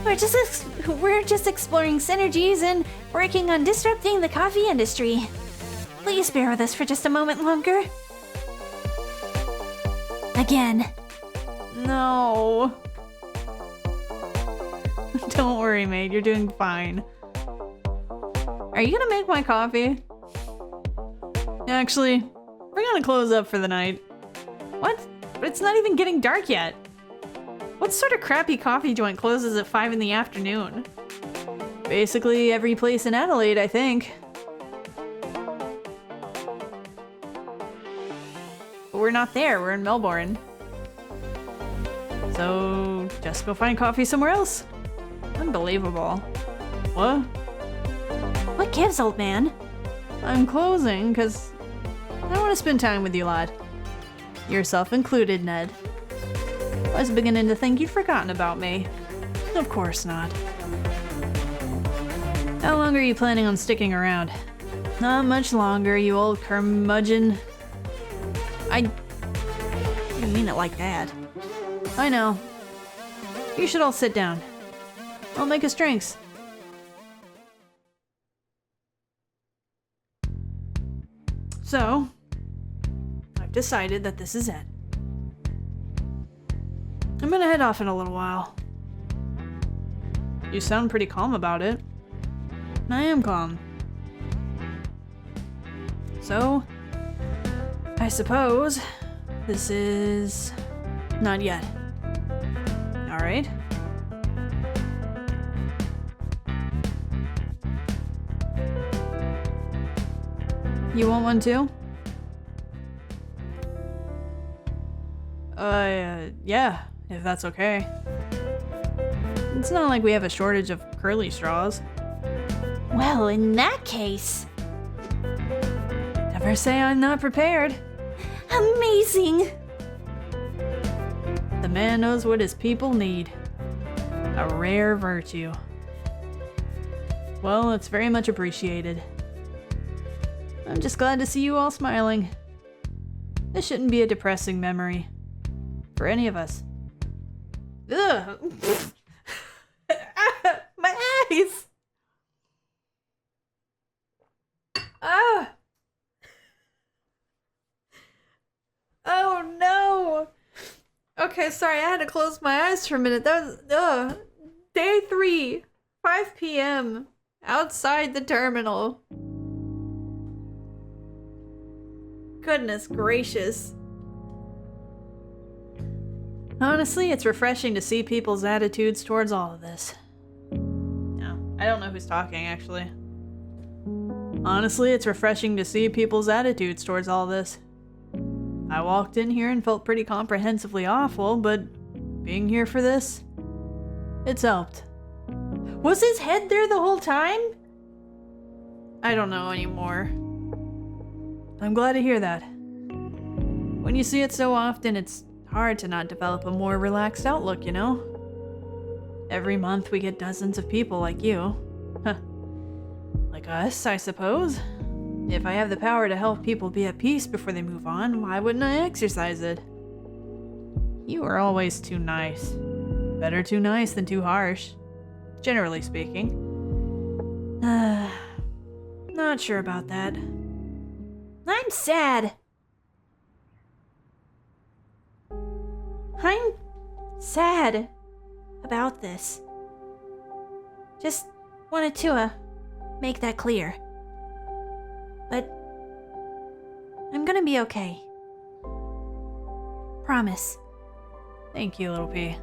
We're just exploring synergies and working on disrupting the coffee industry. Please bear with us for just a moment longer. Again. No. Don't worry, mate. You're doing fine. Are you gonna make my coffee? Actually, we're gonna close up for the night. What? But it's not even getting dark yet. What sort of crappy coffee joint closes at 5 in the afternoon? Basically every place in Adelaide, I think. But we're not there, we're in Melbourne. So just go find coffee somewhere else. Unbelievable. What? What gives, old man? I'm closing because I want to spend time with you, lad. Yourself included, Ned. I was beginning to think you'd forgotten about me. Of course not. How long are you planning on sticking around? Not much longer, you old curmudgeon. I didn't mean it like that. I know. You should all sit down. I'll make us drinks. So, I've decided that this is it. I'm gonna head off in a little while. You sound pretty calm about it. I am calm. So, I suppose this is not yet. Alright. You want one too? Yeah, if that's okay. It's not like we have a shortage of curly straws. Well, in that case... Never say I'm not prepared. Amazing! The man knows what his people need. A rare virtue. Well, it's very much appreciated. I'm just glad to see you all smiling. This shouldn't be a depressing memory. For any of us. Ugh! My eyes! Ah! Oh no! Okay, sorry, I had to close my eyes for a minute. That was, Day 3, 5 p.m. Outside the terminal. Goodness gracious. Honestly, it's refreshing to see people's attitudes towards all of this. No, I don't know who's talking, actually. Honestly, it's refreshing to see people's attitudes towards all this. I walked in here and felt pretty comprehensively awful, but being here for this, it's helped. Was his head there the whole time? I don't know anymore. I'm glad to hear that. When you see it so often, it's hard to not develop a more relaxed outlook, you know? Every month we get dozens of people like you. Like us, I suppose. If I have the power to help people be at peace before they move on, why wouldn't I exercise it? You are always too nice. Better too nice than too harsh. Generally speaking. Not sure about that. I'm sad. I'm sad about this. Just wanted to, make that clear. But I'm gonna be okay. Promise. Thank you, little P.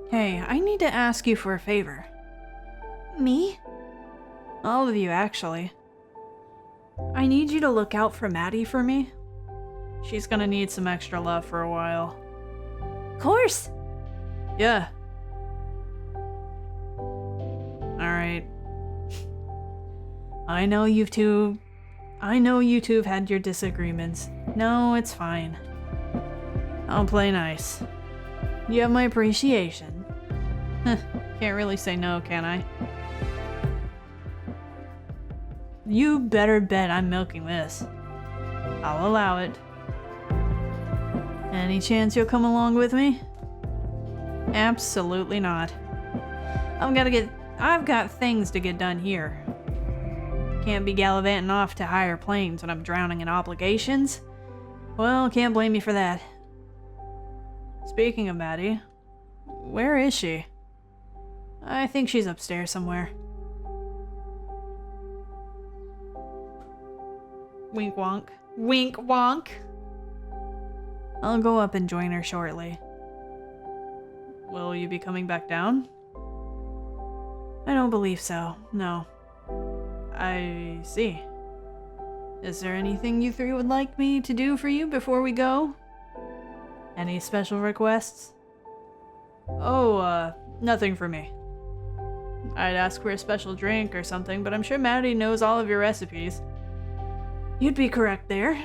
Hey, I need to ask you for a favor. Me? All of you, actually. I need you to look out for Maddie for me. She's gonna need some extra love for a while. Of course. Yeah. I know you two have had your disagreements. No, it's fine. I'll play nice. You have my appreciation. Can't really say no, can I? You better bet I'm milking this. I'll allow it. Any chance you'll come along with me? Absolutely not. I've got things to get done here. Can't be gallivanting off to higher planes when I'm drowning in obligations. Well, can't blame me for that. Speaking of Maddie, where is she? I think she's upstairs somewhere. Wink wonk. Wink wonk! I'll go up and join her shortly. Will you be coming back down? I don't believe so, no. I see. Is there anything you three would like me to do for you before we go? Any special requests? Oh, nothing for me. I'd ask for a special drink or something, but I'm sure Maddie knows all of your recipes. You'd be correct there.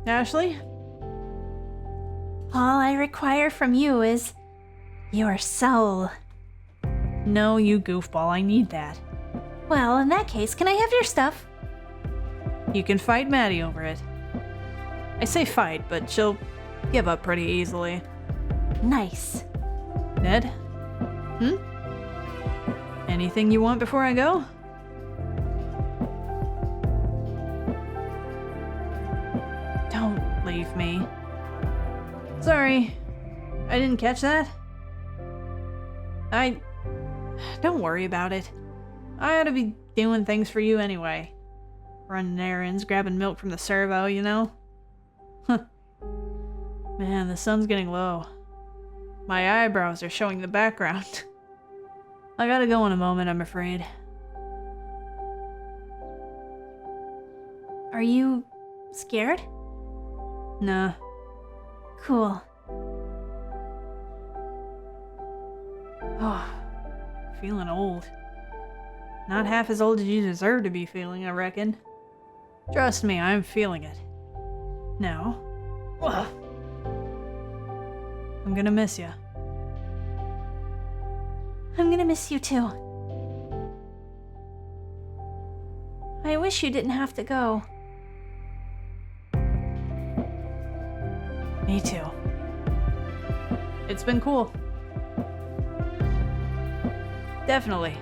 Ashley? All I require from you is your soul. No, you goofball, I need that. Well, in that case, can I have your stuff? You can fight Maddie over it. I say fight, but she'll give up pretty easily. Nice. Ned? Anything you want before I go? Don't leave me. Sorry, I didn't catch that. Don't worry about it. I ought to be doing things for you anyway. Running errands, grabbing milk from the servo, you know? Huh. Man, the sun's getting low. My eyebrows are showing the background. I gotta go in a moment, I'm afraid. Are you scared? Nah. Cool. Oh, feeling old. Not half as old as you deserve to be feeling, I reckon. Trust me, I'm feeling it. Now, I'm gonna miss you. I'm gonna miss you too. I wish you didn't have to go. Me too. It's been cool. Definitely.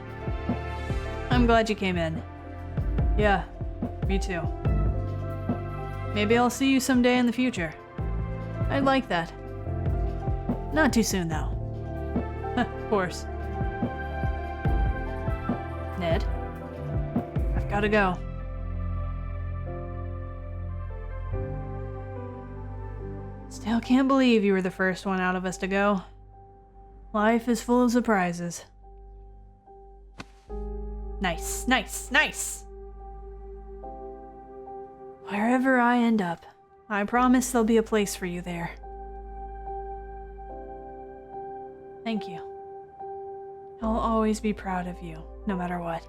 I'm glad you came in. Yeah, me too. Maybe I'll see you someday in the future. I'd like that. Not too soon, though. Of course. Ned, I've gotta go. Still can't believe you were the first one out of us to go. Life is full of surprises. Nice, nice, nice! Wherever I end up, I promise there'll be a place for you there. Thank you. I'll always be proud of you, no matter what.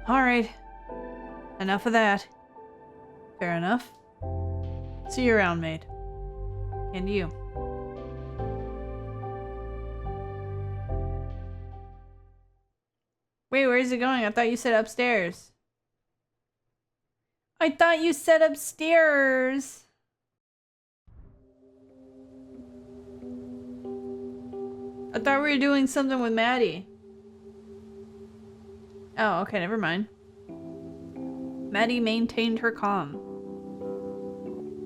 Alright. Enough of that. Fair enough. See you around, maid. And you. Wait, where's it going? I thought you said upstairs. I thought you said upstairs. I thought we were doing something with Maddie. Oh, okay, never mind. Maddie maintained her calm.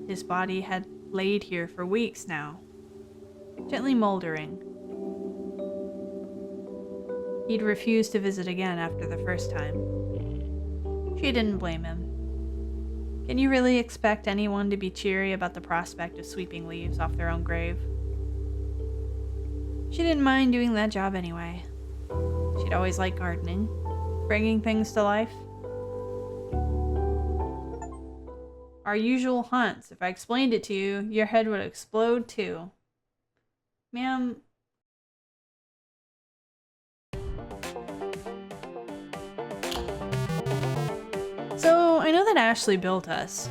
His body had laid here for weeks now, gently moldering. He'd refused to visit again after the first time. She didn't blame him. Can you really expect anyone to be cheery about the prospect of sweeping leaves off their own grave? She didn't mind doing that job anyway. She'd always liked gardening, bringing things to life. Our usual haunts. If I explained it to you, your head would explode too. Ma'am, I know that Ashley built us,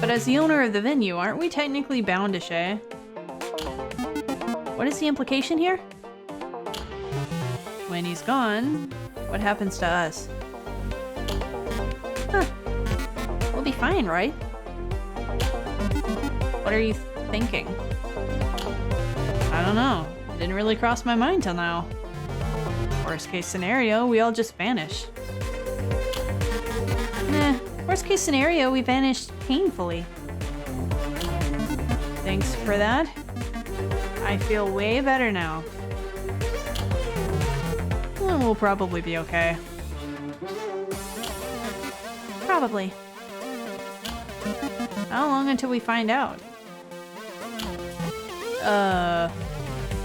but as the owner of the venue, aren't we technically bound to Shay? What is the implication here? When he's gone, what happens to us? Huh. We'll be fine, right? What are you thinking? I don't know. It didn't really cross my mind till now. Worst case scenario, we all just vanish. Nah, worst case scenario, we vanished painfully. Thanks for that. I feel way better now. Well, we'll probably be okay. Probably. How long until we find out?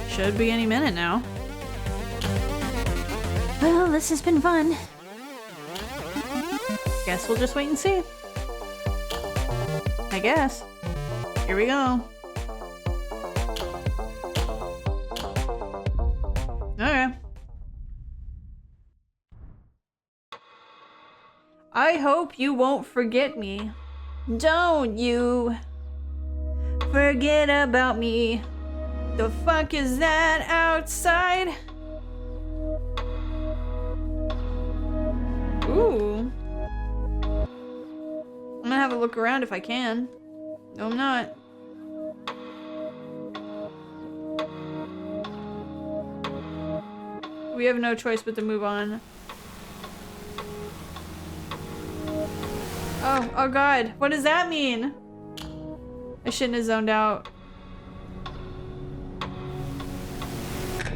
Should be any minute now. Well, this has been fun. Guess we'll just wait and see. I guess. Here we go. Okay. I hope you won't forget me. Don't you forget about me. The fuck is that outside? Ooh. I'm gonna have a look around if I can. No, I'm not. We have no choice but to move on. Oh god, what does that mean? I shouldn't have zoned out.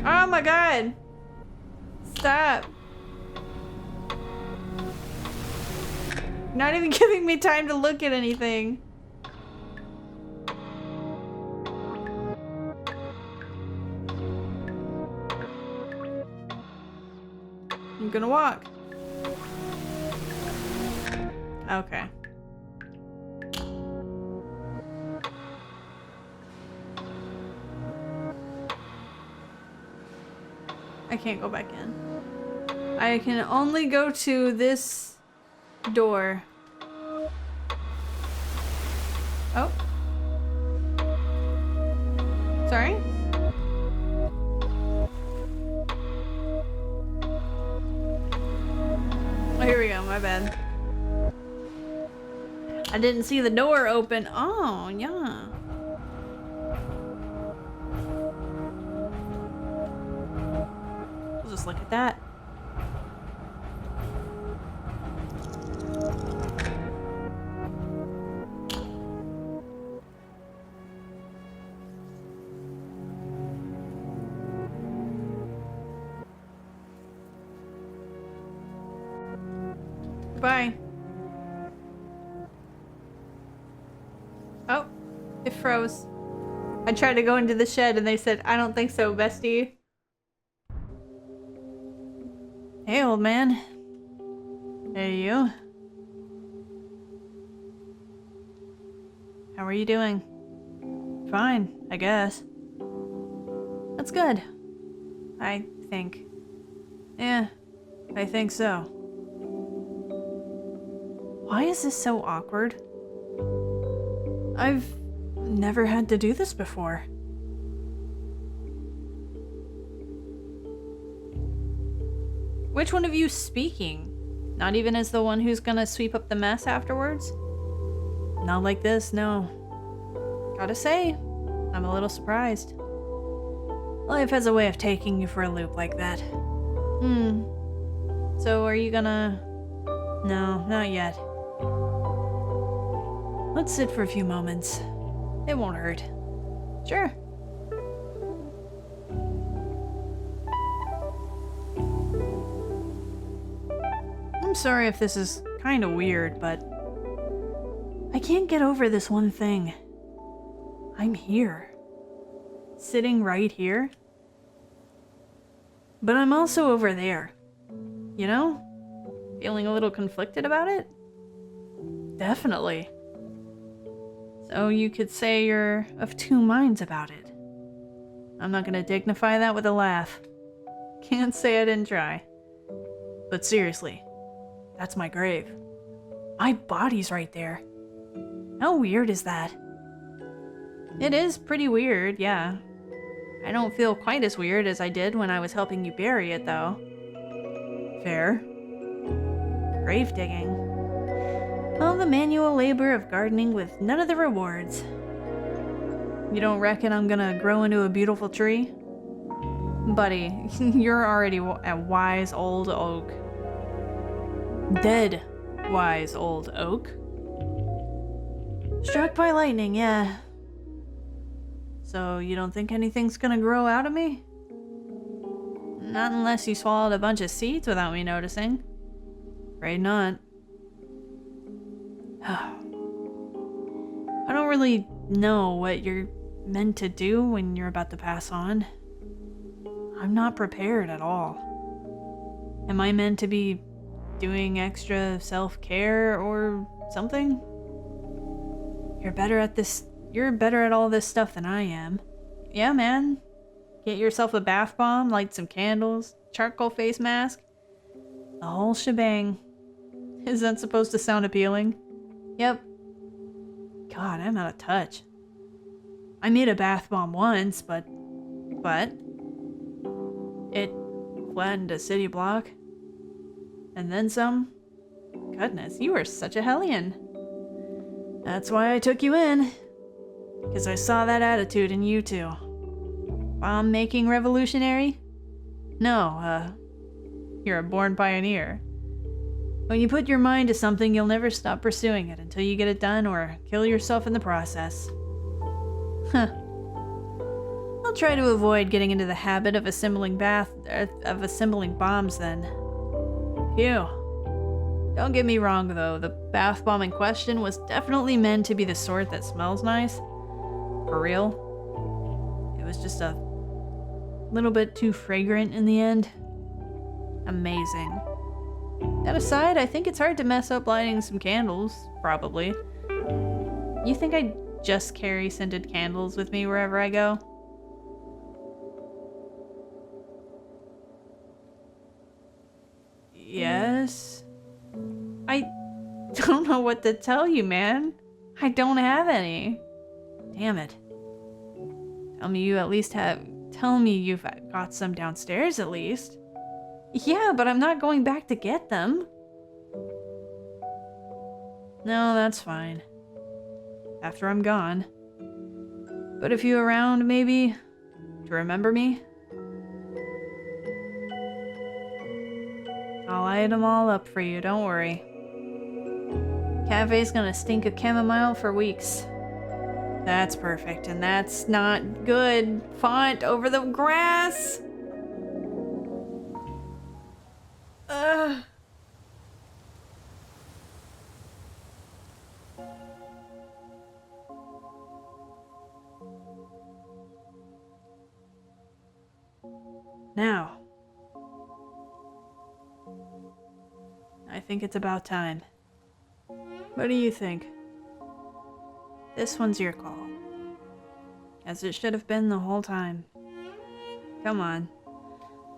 Oh my god! Stop! Not even giving me time to look at anything. I'm gonna walk. Okay. I can't go back in. I can only go to this door. Oh. Sorry? Oh, here we go. My bad. I didn't see the door open. Oh, yeah. We'll just look at that. Bye. Oh, it froze. I tried to go into the shed and they said, I don't think so, bestie. Hey, old man. Hey, you. How are you doing? Fine, I guess. That's good. I think. Yeah, I think so. Why is this so awkward? I've never had to do this before. Which one of you speaking? Not even as the one who's gonna sweep up the mess afterwards? Not like this, no. Gotta say, I'm a little surprised. Life has a way of taking you for a loop like that. So are you gonna... No, not yet. Let's sit for a few moments. It won't hurt. Sure. I'm sorry if this is kind of weird, but I can't get over this one thing. I'm here. Sitting right here. But I'm also over there. You know? Feeling a little conflicted about it? Definitely. So you could say you're of two minds about it. I'm not gonna dignify that with a laugh. Can't say I didn't try. But seriously, that's my grave. My body's right there. How weird is that? It is pretty weird, yeah. I don't feel quite as weird as I did when I was helping you bury it, though. Fair. Grave digging. All the manual labor of gardening with none of the rewards. You don't reckon I'm gonna grow into a beautiful tree? Buddy, you're already a wise old oak. Dead wise old oak. Struck by lightning, yeah. So you don't think anything's gonna grow out of me? Not unless you swallowed a bunch of seeds without me noticing. Afraid not. I don't really know what you're meant to do when you're about to pass on. I'm not prepared at all. Am I meant to be doing extra self-care or something? You're better at all this stuff than I am. Yeah, man. Get yourself a bath bomb, light some candles, charcoal face mask. The whole shebang. Is that supposed to sound appealing? Yep. God, I'm out of touch. I made a bath bomb once, but it flattened a city block. And then some. Goodness, you are such a hellion. That's why I took you in. Because I saw that attitude in you two. Bomb-making revolutionary? No, you're a born pioneer. When you put your mind to something, you'll never stop pursuing it until you get it done or kill yourself in the process. Huh. I'll try to avoid getting into the habit of assembling bombs then. Phew. Don't get me wrong though, the bath bomb in question was definitely meant to be the sort that smells nice. For real. It was just a little bit too fragrant in the end. Amazing. That aside, I think it's hard to mess up lighting some candles, probably. You think I just carry scented candles with me wherever I go? Yes? I don't know what to tell you, man. I don't have any. Damn it. Tell me you've got some downstairs at least. Yeah, but I'm not going back to get them. No, that's fine. After I'm gone. But if you're around, maybe, to remember me? I'll light them all up for you, don't worry. Cafe's gonna stink of chamomile for weeks. That's perfect, and that's not good. Font over the grass! Now, I think it's about time. What do you think? This one's your call. As it should have been the whole time. Come on.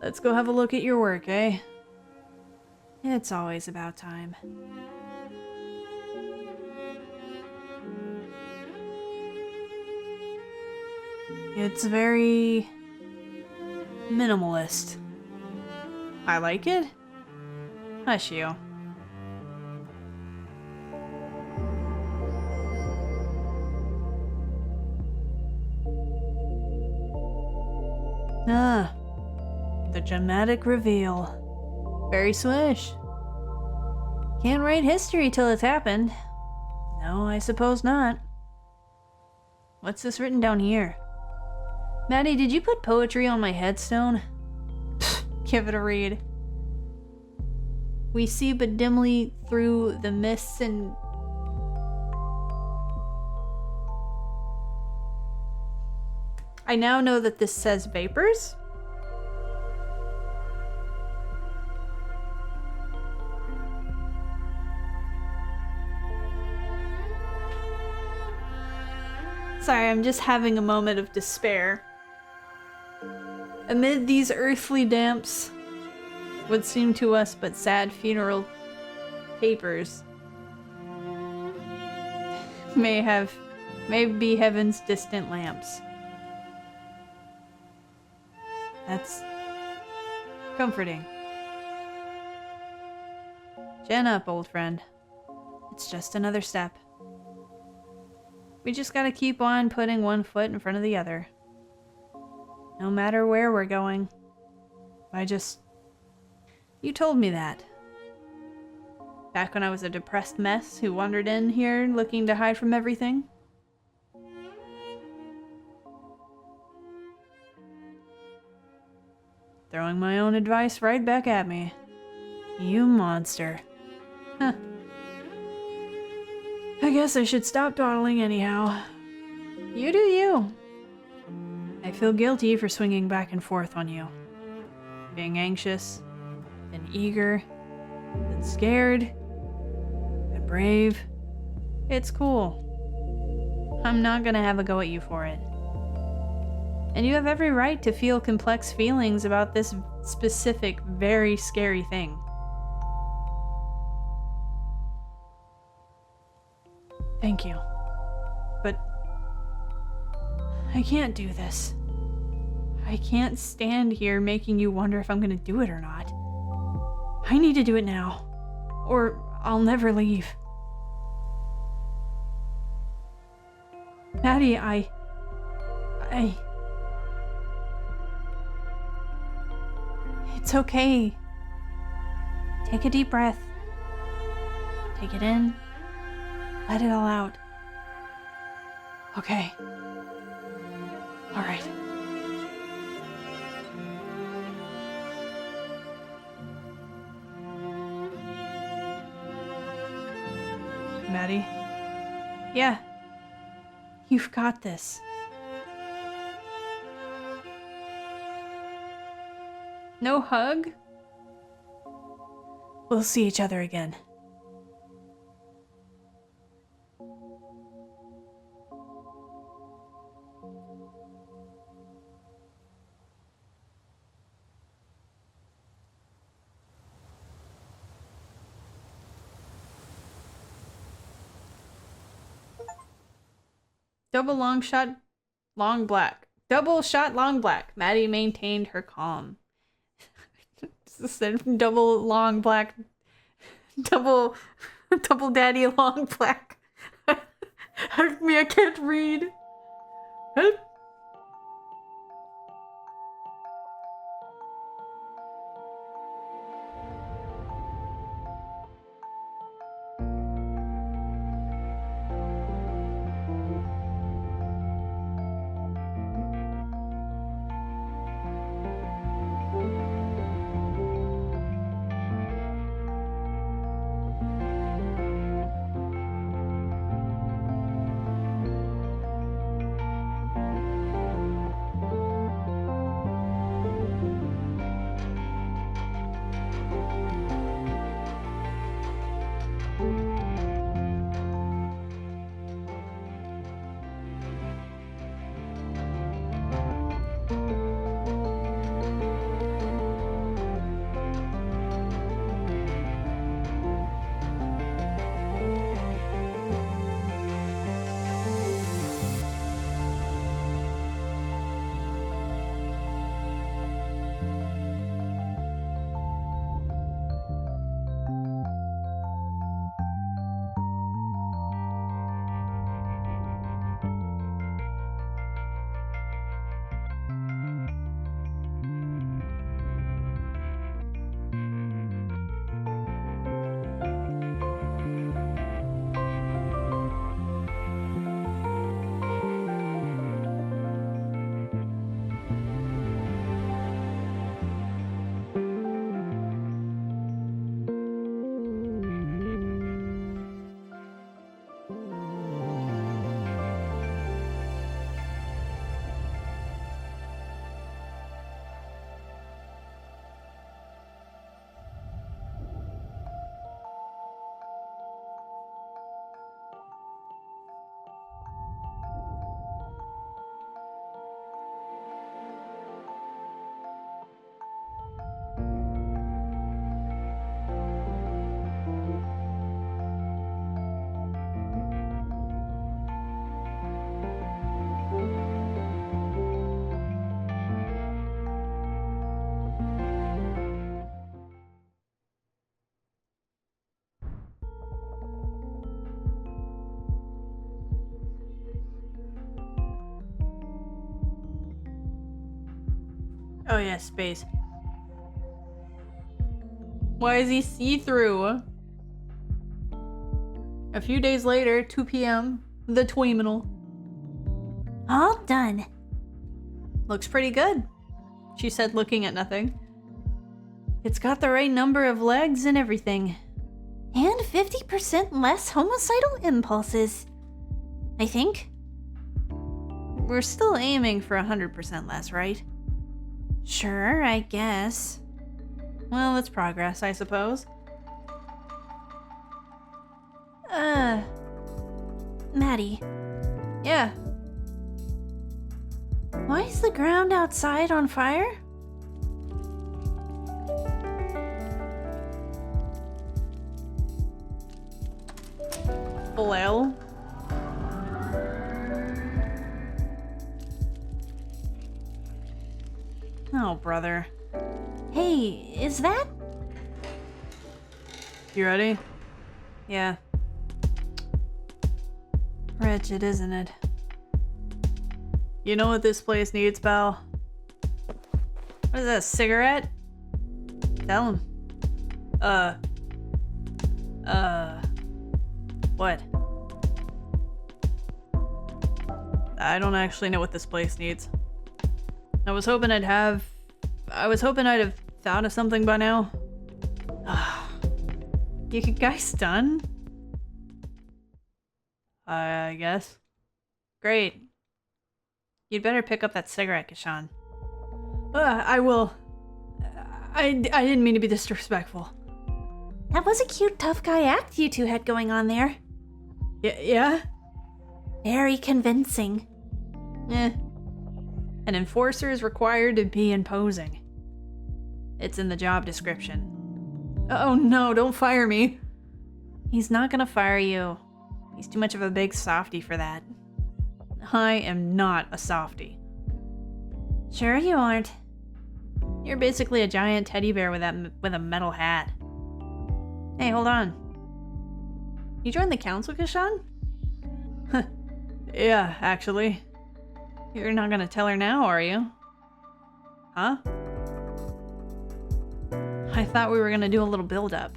Let's go have a look at your work, eh? It's always about time. It's very minimalist. I like it. Hush you. Ah, the dramatic reveal. Very swish. Can't write history till it's happened. No, I suppose not. What's this written down here? Maddie, did you put poetry on my headstone? Give it a read. We see but dimly through the mists and... I now know that this says vapors. Sorry, I'm just having a moment of despair. Amid these earthly damps, what seem to us but sad funeral papers, may be heaven's distant lamps. That's comforting. Chin up, old friend. It's just another step. We just gotta keep on putting one foot in front of the other. No matter where we're going. You told me that. Back when I was a depressed mess who wandered in here looking to hide from everything. Throwing my own advice right back at me. You monster. Huh. I guess I should stop dawdling anyhow. You do you. I feel guilty for swinging back and forth on you. Being anxious, then eager, then scared, then brave. It's cool. I'm not gonna have a go at you for it. And you have every right to feel complex feelings about this specific, very scary thing. Thank you. But I can't do this. I can't stand here making you wonder if I'm gonna do it or not. I need to do it now, or I'll never leave. Maddie, It's okay. Take a deep breath. Take it in. Let it all out. Okay. All right. Maddie? Yeah. You've got this. No hug? We'll see each other again. Double shot, long black. Maddie maintained her calm. Double long black. Double daddy long black. Help me, I can't read. Help. Oh yeah, space. Why is he see-through? A few days later, 2 p.m., the Tweeminal. All done. Looks pretty good, she said, looking at nothing. It's got the right number of legs and everything. And 50% less homicidal impulses. I think. We're still aiming for 100% less, right? Sure, I guess. Well, it's progress, I suppose. Maddie, Yeah. why is the ground outside on fire? Well. Oh, brother. Hey, is that? You ready? Yeah. Wretched, isn't it? You know what this place needs, pal? What is that, a cigarette? Tell him. What? I don't actually know what this place needs. I was hoping I'd have thought of something by now. You guys done? I guess. Great. You'd better pick up that cigarette, Kishan. I will. I didn't mean to be disrespectful. That was a cute tough guy act you two had going on there. Yeah? Very convincing. An enforcer is required to be imposing. It's in the job description. Oh no, don't fire me. He's not gonna fire you. He's too much of a big softie for that. I am not a softie. Sure you aren't. You're basically a giant teddy bear with a metal hat. Hey, hold on. You joined the council, Kishan? Yeah, actually. You're not gonna tell her now, are you? Huh? I thought we were gonna do a little build-up.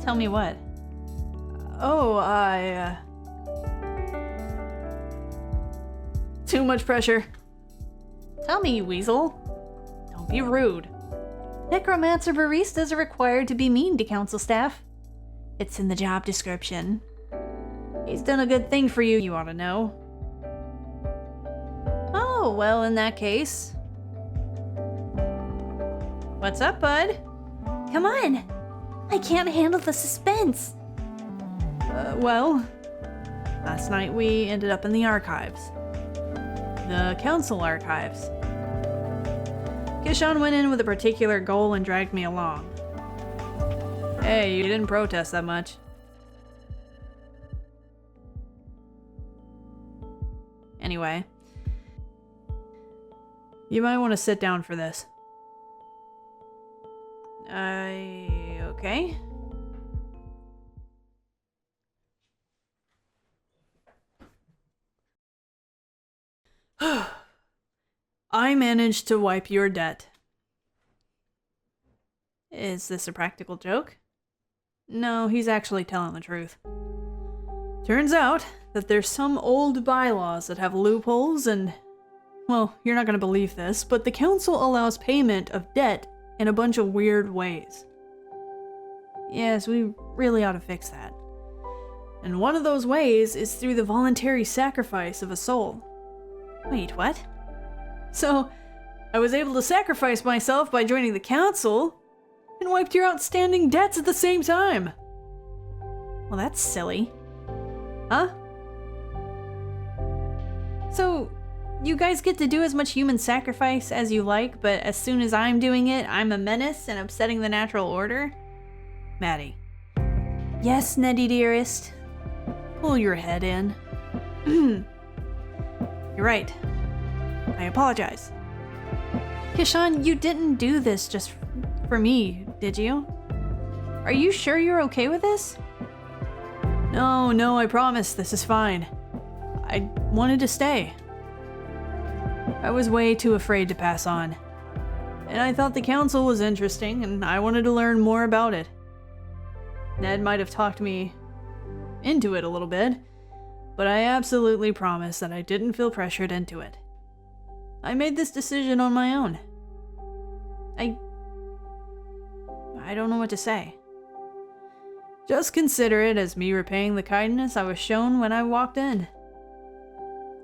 Tell me what? Oh, Too much pressure. Tell me, you weasel. Don't be rude. Necromancer baristas are required to be mean to council staff. It's in the job description. He's done a good thing for you, you ought to know. Oh, well, in that case. What's up, bud? Come on. I can't handle the suspense. Well, last night we ended up in the archives. The council archives. Kishan went in with a particular goal and dragged me along. Hey, you didn't protest that much. Anyway, you might want to sit down for this. Okay? I managed to wipe your debt. Is this a practical joke? No, he's actually telling the truth. Turns out that there's some old bylaws that have loopholes and... Well, you're not gonna believe this, but the council allows payment of debt in a bunch of weird ways. Yes, we really ought to fix that. And one of those ways is through the voluntary sacrifice of a soul. Wait, what? So, I was able to sacrifice myself by joining the council and wiped your outstanding debts at the same time. Well, that's silly. Huh? So, you guys get to do as much human sacrifice as you like, but as soon as I'm doing it, I'm a menace and upsetting the natural order? Maddie. Yes, Nettie dearest. Pull your head in. You're right. I apologize. Kishan, you didn't do this just for me, did you? Are you sure you're okay with this? No, I promise this is fine. I wanted to stay. I was way too afraid to pass on. And I thought the council was interesting, and I wanted to learn more about it. Ned might have talked me into it a little bit, but I absolutely promise that I didn't feel pressured into it. I made this decision on my own. I don't know what to say. Just consider it as me repaying the kindness I was shown when I walked in.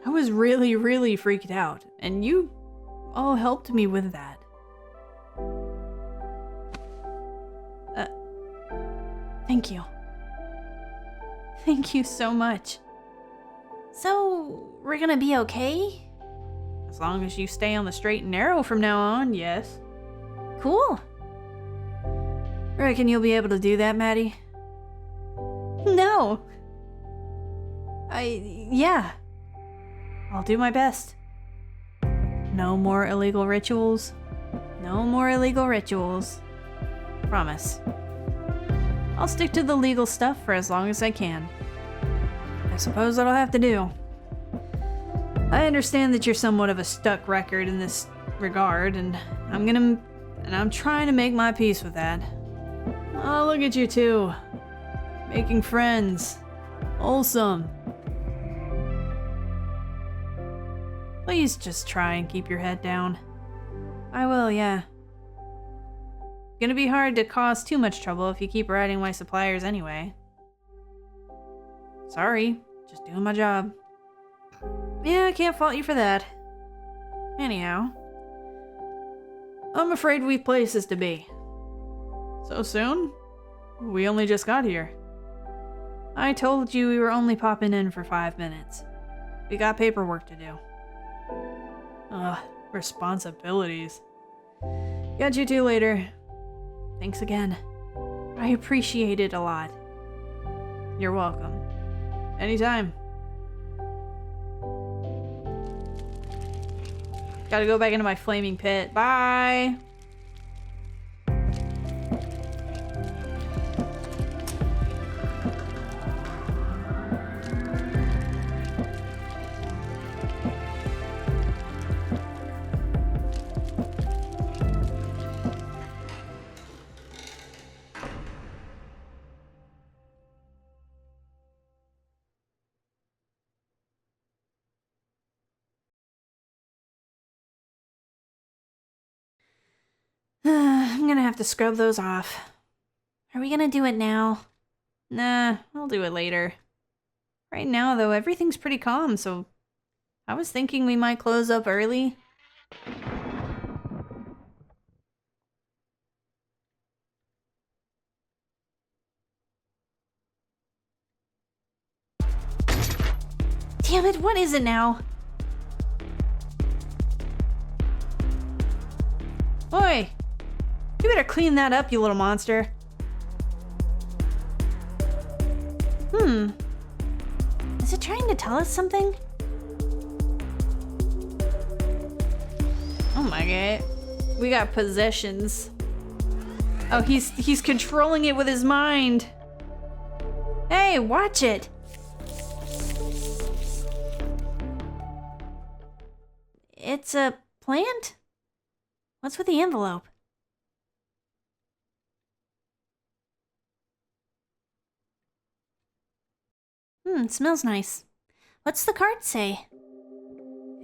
I was really, really freaked out, and you all helped me with that. Thank you. Thank you so much. So, we're gonna be okay? As long as you stay on the straight and narrow from now on, yes. Cool. Reckon you'll be able to do that, Maddie? No. Yeah. I'll do my best. No more illegal rituals. No more illegal rituals. Promise. I'll stick to the legal stuff for as long as I can. I suppose that'll have to do. I understand that you're somewhat of a stuck record in this regard, and I'm trying to make my peace with that. Oh, look at you two. Making friends. Wholesome. Please just try and keep your head down. I will, yeah. Gonna be hard to cause too much trouble if you keep riding my suppliers anyway. Sorry, just doing my job. Yeah, I can't fault you for that. Anyhow, I'm afraid we've places to be. So soon? We only just got here. I told you we were only popping in for 5 minutes. We got paperwork to do. Ugh, responsibilities. Got you two later. Thanks again. I appreciate it a lot. You're welcome. Anytime. Gotta go back into my flaming pit. Bye! I'm gonna have to scrub those off. Are we gonna do it now? Nah, I'll do it later. Right now, though, everything's pretty calm, so I was thinking we might close up early. Damn it, what is it now? Oi! You better clean that up, you little monster. Is it trying to tell us something? Oh my god. We got possessions. Oh, he's controlling it with his mind. Hey, watch it. It's a plant? What's with the envelope? It smells nice. What's the card say?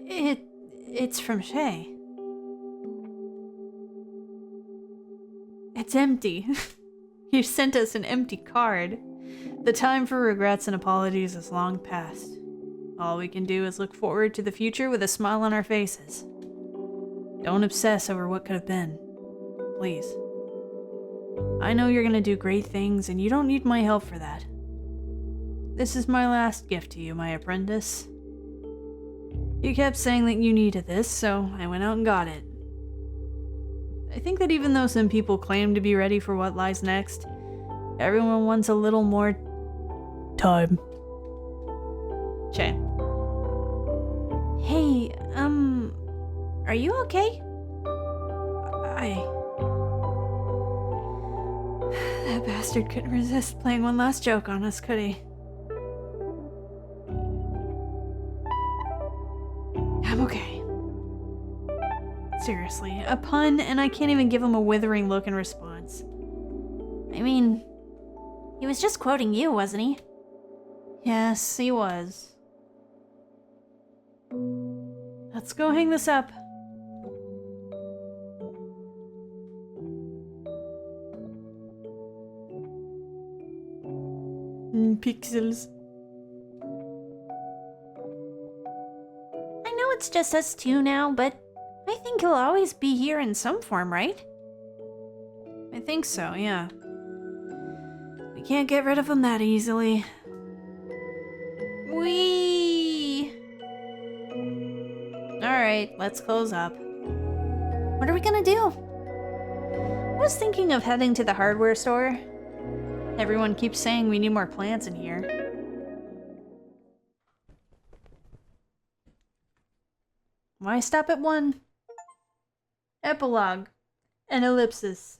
It's from Shay. It's empty. He sent us an empty card. The time for regrets and apologies is long past. All we can do is look forward to the future with a smile on our faces. Don't obsess over what could have been. Please. I know you're gonna do great things, and you don't need my help for that. This is my last gift to you, my apprentice. You kept saying that you needed this, so I went out and got it. I think that even though some people claim to be ready for what lies next, everyone wants a little more time. Shay. Hey, are you okay? That bastard couldn't resist playing one last joke on us, could he? I'm okay. Seriously, a pun and I can't even give him a withering look in response. I mean, he was just quoting you, wasn't he? Yes, he was. Let's go hang this up. Pixels. I know it's just us two now, but I think he'll always be here in some form, right? I think so, yeah. We can't get rid of him that easily. Whee! Alright, let's close up. What are we gonna do? I was thinking of heading to the hardware store. Everyone keeps saying we need more plants in here. Why stop at one? Epilogue. An ellipsis.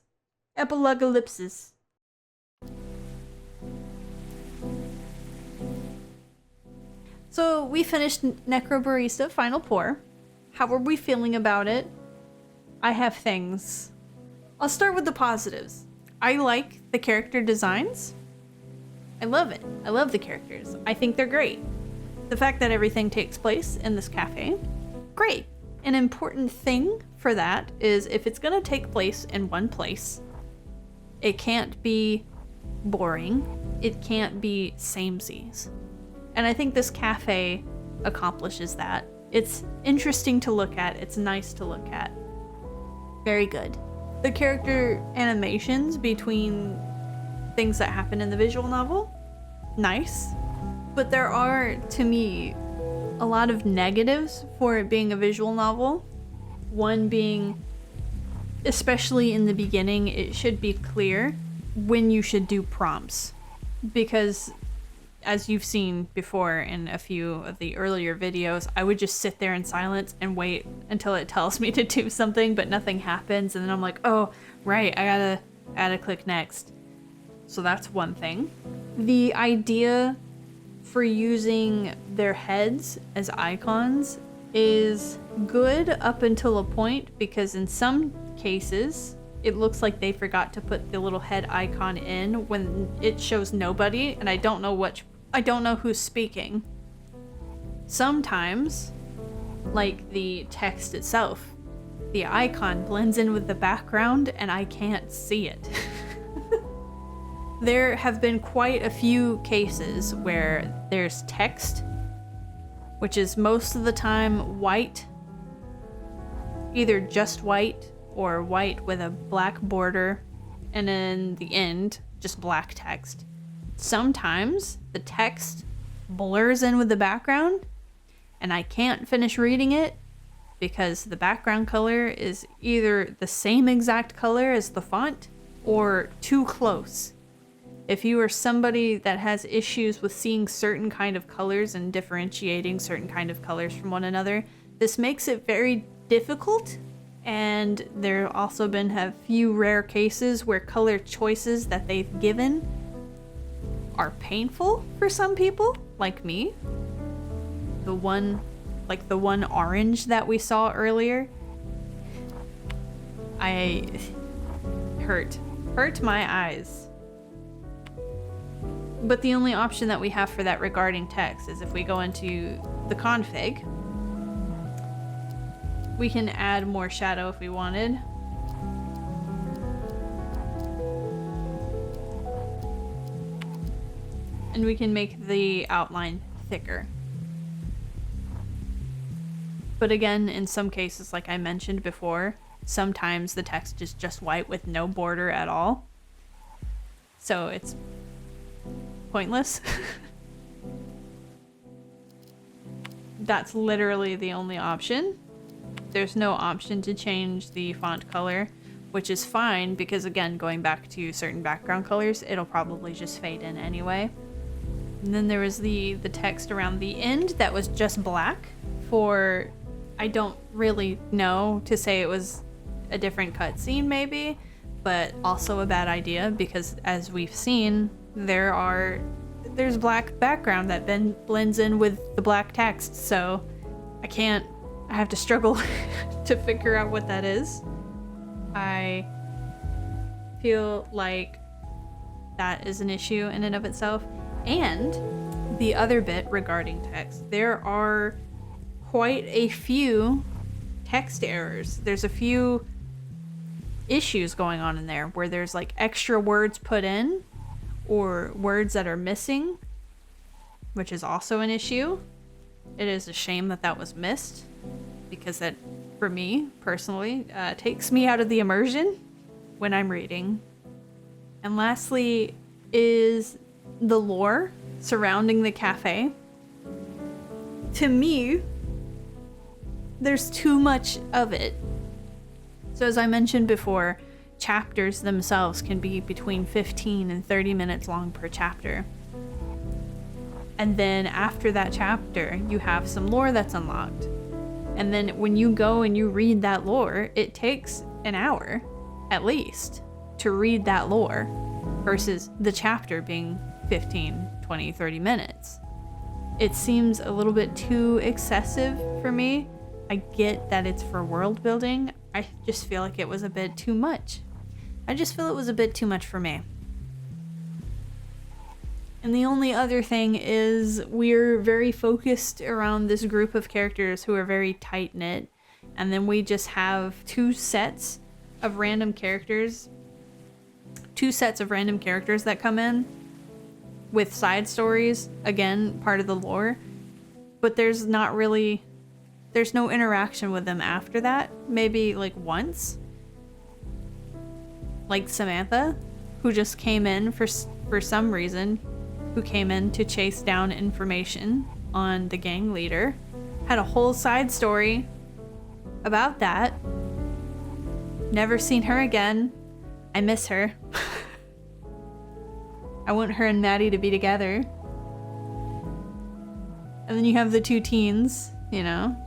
Epilogue ellipsis. So we finished Necrobarista Final Pour. How are we feeling about it? I have things. I'll start with the positives. I like the character designs. I love it. I love the characters. I think they're great. The fact that everything takes place in this cafe, great. An important thing for that is if it's gonna take place in one place, it can't be boring. It can't be samesies. And I think this cafe accomplishes that. It's interesting to look at. It's nice to look at. Very good. The character animations between things that happen in the visual novel, nice. But there are, to me, a lot of negatives for it being a visual novel. One being, especially in the beginning, it should be clear when you should do prompts. Because as you've seen before in a few of the earlier videos, I would just sit there in silence and wait until it tells me to do something, but nothing happens, and then I'm like, oh, right, I gotta click next. So that's one thing. The idea for using their heads as icons is good up until a point, because in some cases, it looks like they forgot to put the little head icon in when it shows nobody, and I don't know who's speaking. Sometimes, like the text itself, the icon blends in with the background and I can't see it. There have been quite a few cases where there's text, which is most of the time white, either just white or white with a black border, and in the end, just black text. Sometimes the text blurs in with the background and I can't finish reading it because the background color is either the same exact color as the font or too close. If you are somebody that has issues with seeing certain kind of colors and differentiating certain kind of colors from one another, this makes it very difficult. And there have also been a few rare cases where color choices that they've given are painful for some people, like me. The one orange that we saw earlier, I hurt my eyes. But the only option that we have for that regarding text is if we go into the config, we can add more shadow if we wanted. And we can make the outline thicker. But again, in some cases, like I mentioned before, sometimes the text is just white with no border at all. So it's pointless. That's literally the only option. There's no option to change the font color, which is fine because, again, going back to certain background colors, it'll probably just fade in anyway. And then there was the text around the end that was just black for, I don't really know, to say it was a different cutscene maybe, but also a bad idea because as we've seen, there's black background that then blends in with the black text, so I can't I have to struggle to figure out what that is. I feel like that is an issue in and of itself. And the other bit regarding text, there are quite a few text errors. There's a few issues going on in there where there's like extra words put in or words that are missing, which is also an issue. It is a shame that that was missed because that, for me personally, takes me out of the immersion when I'm reading. And lastly is the lore surrounding the cafe. To me, there's too much of it. So as I mentioned before, chapters themselves can be between 15 and 30 minutes long per chapter. And then after that chapter, you have some lore that's unlocked. And then when you go and you read that lore, it takes an hour, at least, to read that lore versus the chapter being 15, 20, 30 minutes. It seems a little bit too excessive for me. I get that it's for world building. I just feel like it was a bit too much. I just feel it was a bit too much for me. And the only other thing is we're very focused around this group of characters who are very tight-knit. And then we just have two sets of random characters that come in with side stories, again, part of the lore. But there's no interaction with them after that. Maybe like once. Like Samantha, who just came in for some reason, who came in to chase down information on the gang leader. Had a whole side story about that. Never seen her again. I miss her. I want her and Maddie to be together. And then you have the two teens, you know.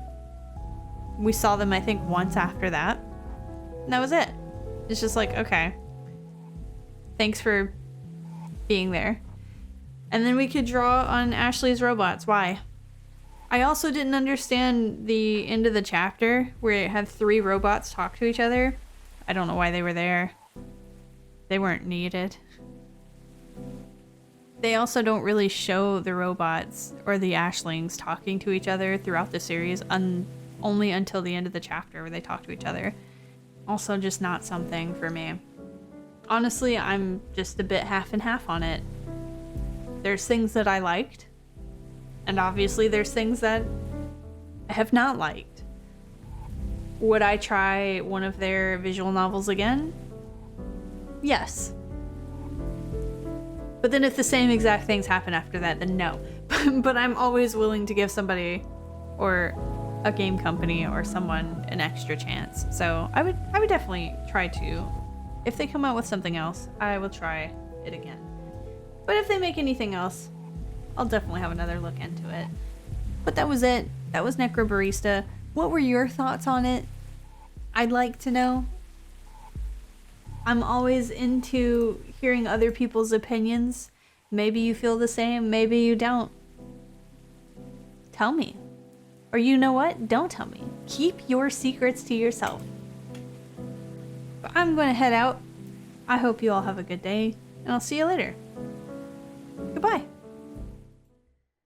We saw them, I think, once after that. And that was it. It's just like, okay. Thanks for being there. And then we could draw on Ashley's robots. Why? I also didn't understand the end of the chapter where it had 3 robots talk to each other. I don't know why they were there. They weren't needed. They also don't really show the robots or the Ashlings talking to each other throughout the series, only until the end of the chapter where they talk to each other. Also just not something for me. Honestly, I'm just a bit half and half on it. There's things that I liked, and obviously there's things that I have not liked. Would I try one of their visual novels again? Yes. But then if the same exact things happen after that, then no. But I'm always willing to give somebody or a game company or someone an extra chance. So I would definitely try to. If they come out with something else, I will try it again. But if they make anything else, I'll definitely have another look into it. But that was it. That was Necrobarista. What were your thoughts on it? I'd like to know. I'm always into hearing other people's opinions. Maybe you feel the same, maybe you don't. Tell me. Or you know what? Don't tell me. Keep your secrets to yourself. But I'm going to head out. I hope you all have a good day, and I'll see you later. Goodbye.